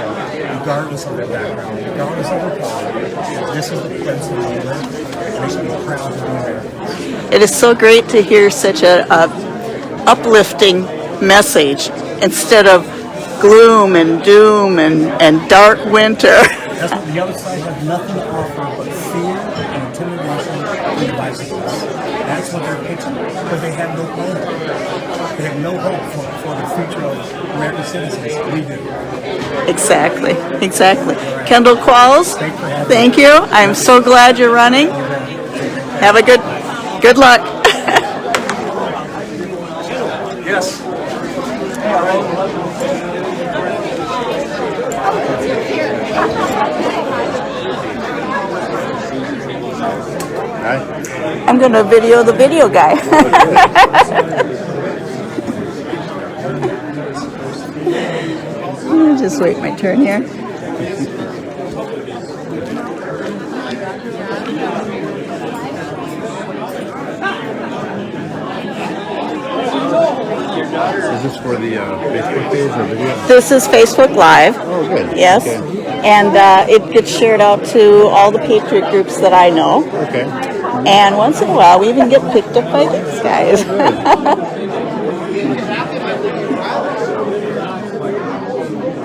regardless of their background, regardless of their color. This is the place where we live, and we should be proud to be Americans. It is so great to hear such a uplifting message instead of gloom and doom and dark winter. That's what the other side has nothing to offer but fear and intimidation and divisiveness. That's what they're pitching, because they have no plan. They have no hope for the future of American citizens. We do. Exactly. Kendall Qualls, thank you. I'm so glad you're running. Have a good luck. Yes. I'm going to video the video guy. Let me just wait my turn here. Is this for the Facebook page or video? This is Facebook Live. Oh, good. Yes. Okay. And it gets shared out to all the Patriot groups that I know. Okay. And once in a while, we even get picked up by these guys.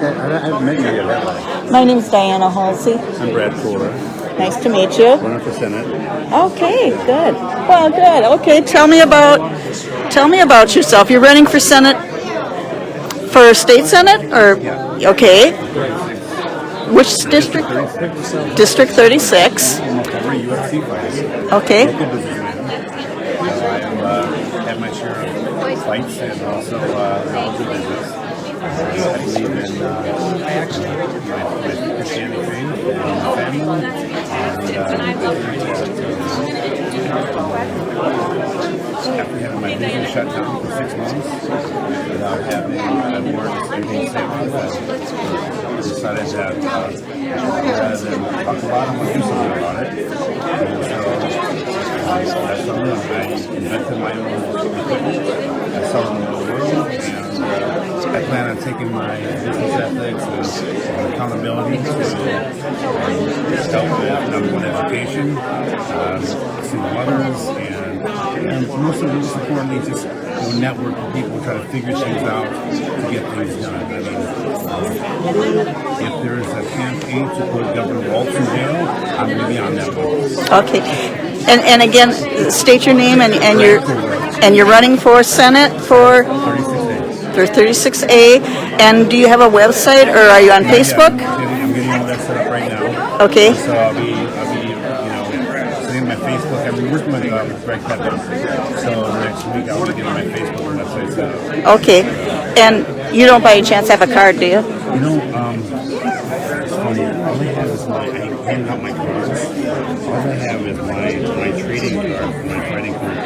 I haven't met you yet, have I? My name's Diana Halsey. I'm Brad Fuller. Nice to meet you. Running for Senate. Okay, good. Well, good. Okay, tell me about yourself. You're running for Senate, for state Senate, or okay? Which district? District 36. Okay. I have my share of fights and also knowledge of business. I believe in my Christianity faith and family, after having my business shut down for 6 months, without having more anything to say about it, I decided that rather than talk about it, I'm going to do something about it. And so that's something I invented my own equipment. I sell them in the world, and I plan on taking my business ethics and accountability to help with number one education, single mothers, and most importantly, just network with people try to figure things out to get things done. I mean, if there is a campaign to put Governor Waltz in jail, I'm going to be on that one. Okay. And again, state your name and you're running for Senate for 36A. And do you have a website or are you on Facebook? I'm getting all that set up right now. Okay. So I'll be setting my Facebook. I've been working with Greg Pepper. So next week I'll be getting my Facebook and website set up. Okay. And You don't by any chance have a card, do you? You know, it's funny. All I have is I handed out my cards. All I have is my trading card, my trading card.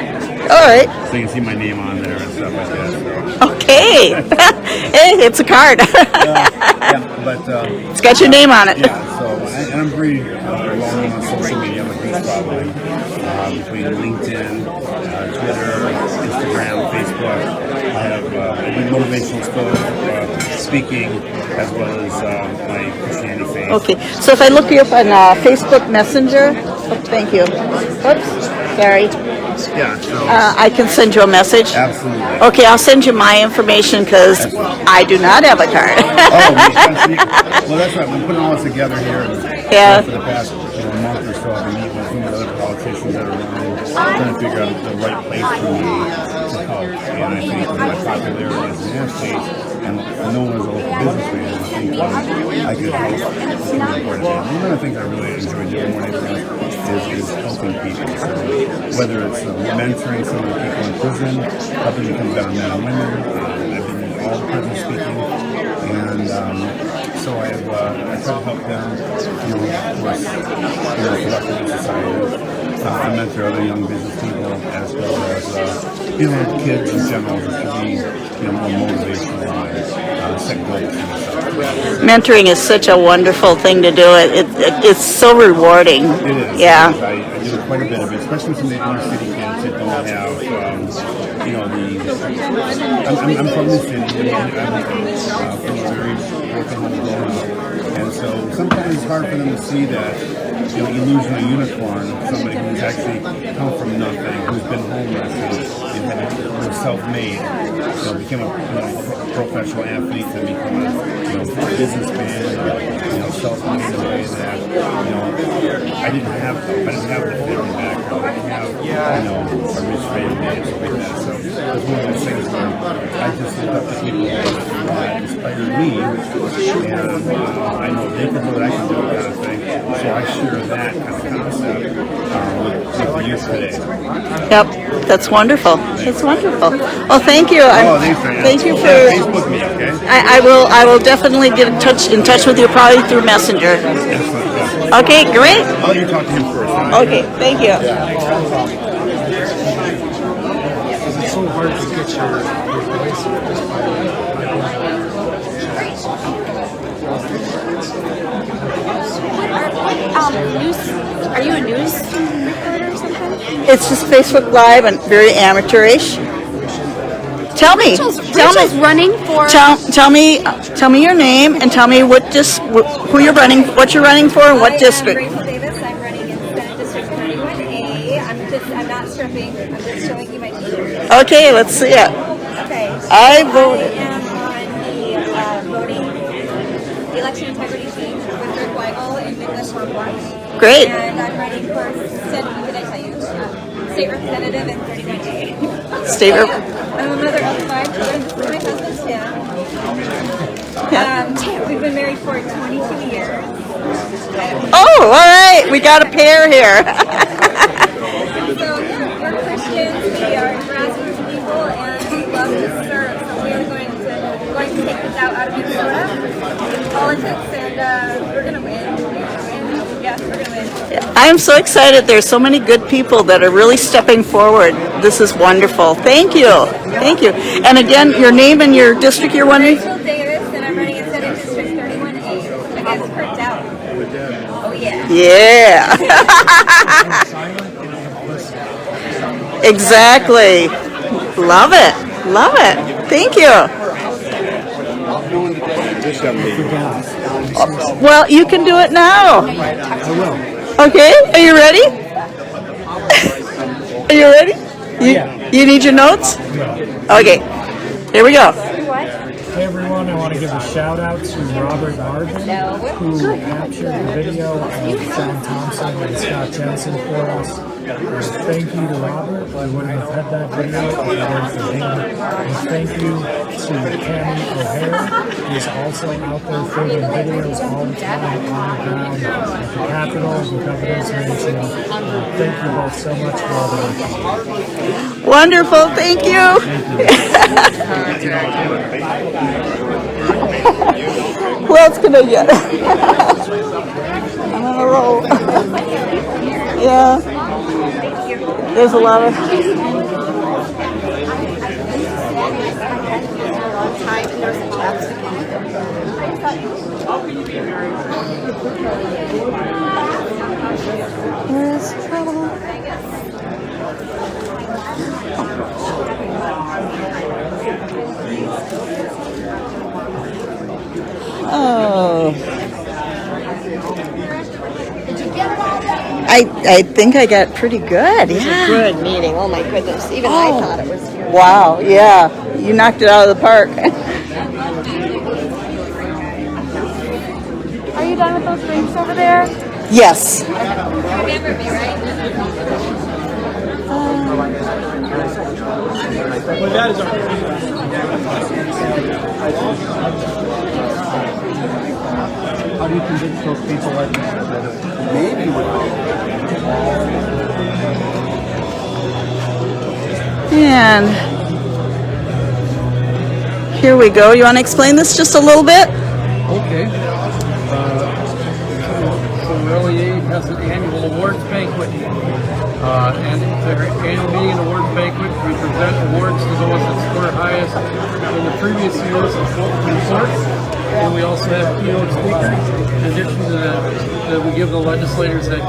All right. So you can see my name on there and stuff like that. So. Okay. Hey, it's a card. Yeah, but it's got your name on it. Yeah. So, and I'm pretty well known on social media, like this probably between LinkedIn, Twitter, Instagram, Facebook. I have I do motivational speaking as well as my Christianity faith. Okay, so if I look you up on Facebook Messenger, oh, thank you. Oops, sorry. Yeah. So I can send you a message. Absolutely. Okay, I'll send you my information because I do not have a card. Well, that's right. We're putting all this together here. And, for the past month or so, I've been meeting with some of the other politicians that are running, trying to figure out the right place for me to help. And I think with my popularity in the United States and known as a local businessman, I think I could help some of the important things. One of the things I really enjoy doing more than anything is helping people. So whether it's mentoring some of the people in prison, helping them become better men and women. I've been in all the prison speaking, and so I try to help them, of course, productive in society. I mentor other young business people as well as kids in general to be more motivational and set goals. Mentoring is such a wonderful thing to do. It's so rewarding. It is. Yeah. I do quite a bit of it, especially some of the inner city kids that don't have, I'm from the city. I'm from a very broken home growing up, and so sometimes it's hard for them to see that. Illusion of unicorn, somebody who's actually come from nothing, who's been homeless, who's self-made, became a professional athlete, and become a businessman, self-made in a way that I didn't have the family background, I didn't have a rich family and stuff like that. So it's one of those things where I just looked up to people that inspired me, and I know they can do what I can do, kind of thing. So I share that kind of concept with the youth today. Yep, that's wonderful. It's wonderful. Well, thank you. Thank you for. Facebook me, okay? I will definitely get in touch with you probably through Messenger. Excellent. Okay, great. I'll let you talk to him first. Okay, thank you. It's so hard to get your voice just by Are you a news reporter or something? It's just Facebook Live and very amateurish. Tell me. Rachel's running for. Tell me your name and tell me who you're running, what you're running for, and what district. I'm Rachel Davis. I'm running in Senate District 31A. I'm not stripping. I'm just showing you my t-shirt. Okay, let's see it. Okay. I voted. I am on the election integrity team with Rick Weigel in Midwest Report. Great. And I'm running for state representative in 31A. State rep. I'm a mother of 5 children. This is my husband, Tim. We've been married for 22 years. Oh, all right. We got a pair here. So, we're Christians. We are grassroots people, and we love to serve. So we are going to take this out of Minnesota in politics, and we're going to win. Yes, we're going to win. I am so excited. There's so many good people that are really stepping forward. This is wonderful. Thank you. Thank you. And again, your name and your district you're running? Rachel Davis, and I'm running in Senate District 31A against Kurt Dowd. Oh, yeah. Yeah. Exactly. Love it. Love it. Thank you. Well, you can do it now. I will. Okay, are you ready? Are you ready? You need your notes? Okay, here we go. Hey everyone. one, I want to give a shout out to Robert Marvin, who captured the video of John Thompson and Scott Jensen for us. Thank you to Robert. We wouldn't have had that video if it weren't for him. And thank you to Tammy O'Hara, who's also out there filming videos all the time on the ground at the Capitol, the Governor's Mansion. Thank you both so much for all the work. Wonderful, thank you. Who else can I get? I'm on a roll. Yeah. There's a lot of... Where's trouble? Oh. Did you get it all done? I think I got pretty good. It was a good meeting. Oh my goodness. Even I thought it was good. Wow, yeah. You knocked it out of the park. Are you done with those drinks over there? Yes. Remember me, right? Well, that is How do you convince those people that maybe would And here we go. You want to explain this just a little bit? Okay. So LEA has an annual awards banquet. And their annual meeting and awards banquet, we present awards to those that score highest in the previous years of reports. And we also have keynote speakers. In addition to that, we give the legislators that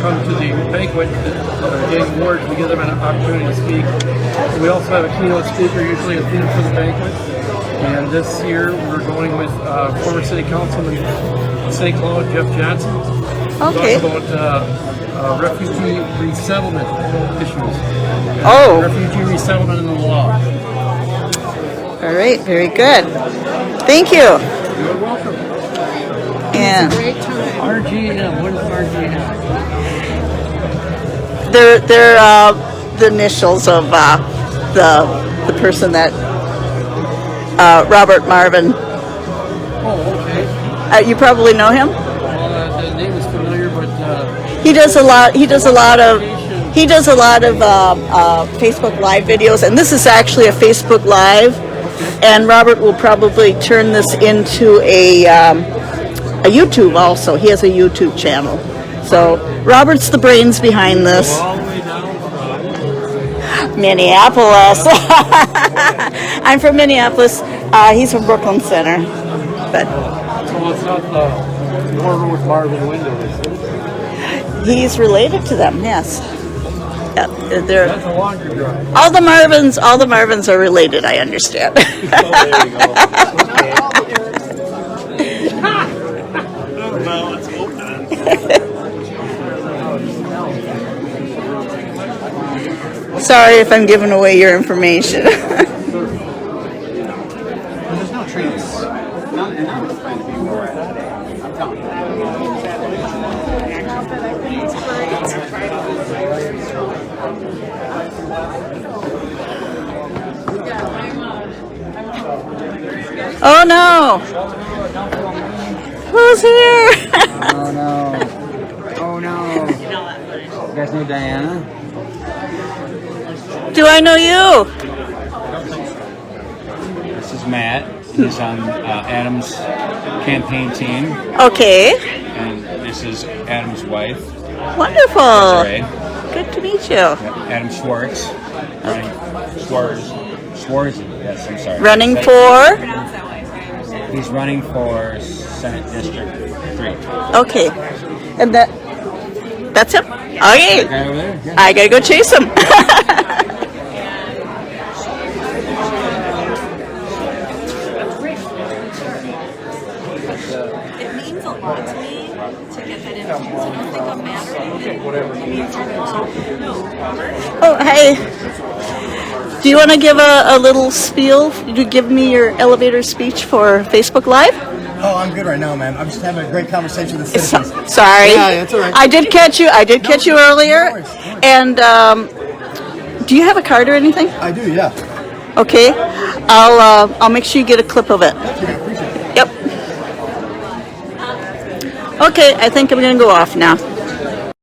come to the banquet that are getting awards, we give them an opportunity to speak. We also have a keynote speaker, usually a theme for the banquet. And this year we're going with former City Councilman St. Cloud, Jeff Johnson. Okay. Talk about refugee resettlement issues. Oh. Refugee resettlement in the law. All right, very good. Thank you. You're welcome. And RGM, what is RGM? they're the initials of the person that Robert Marvin. Oh, okay. You probably know him. Well, the name is familiar, but He does a lot. He does a lot of Facebook Live videos, and this is actually a Facebook Live. And Robert will probably turn this into a YouTube also. He has a YouTube channel. So Robert's the brains behind this. all the way down from Minneapolis. I'm from Minneapolis. He's from Brooklyn Center. But so it's not the border with Marvin Window, is it? he's related to them, yes. Yeah, they're That's a longer drive. all the Marvins are related, I understand. There you go. Well, let's hope not. Sorry if I'm giving away your information. There's no trees. None, and none of us plan to be where we're at. I'm telling you. Oh no! Who's here? Oh no. Oh no. You guys know Diana? Do I know you? This is Matt. He's on Adam's campaign team. Okay. And this is Adam's wife. Wonderful. Desiree. Good to meet you. Yep. Adam Schwartz. Schwartz. Yes, I'm sorry. Running for? He's running for Senate District 3. Okay. And that's him? Okay. That guy over there? Yeah. I gotta go chase him. It means a lot to me to get that information. I don't think I'm mad or anything. It means no. Oh, hey. Do you want to give a little spiel? You give me your elevator speech for Facebook Live? Oh, I'm good right now, man. I'm just having a great conversation with the citizens. Sorry. Yeah, that's all right. I did catch you. I did catch you earlier. And do you have a card or anything? I do, yeah. Okay. I'll make sure you get a clip of it. Yep. Okay, I think I'm gonna go off now.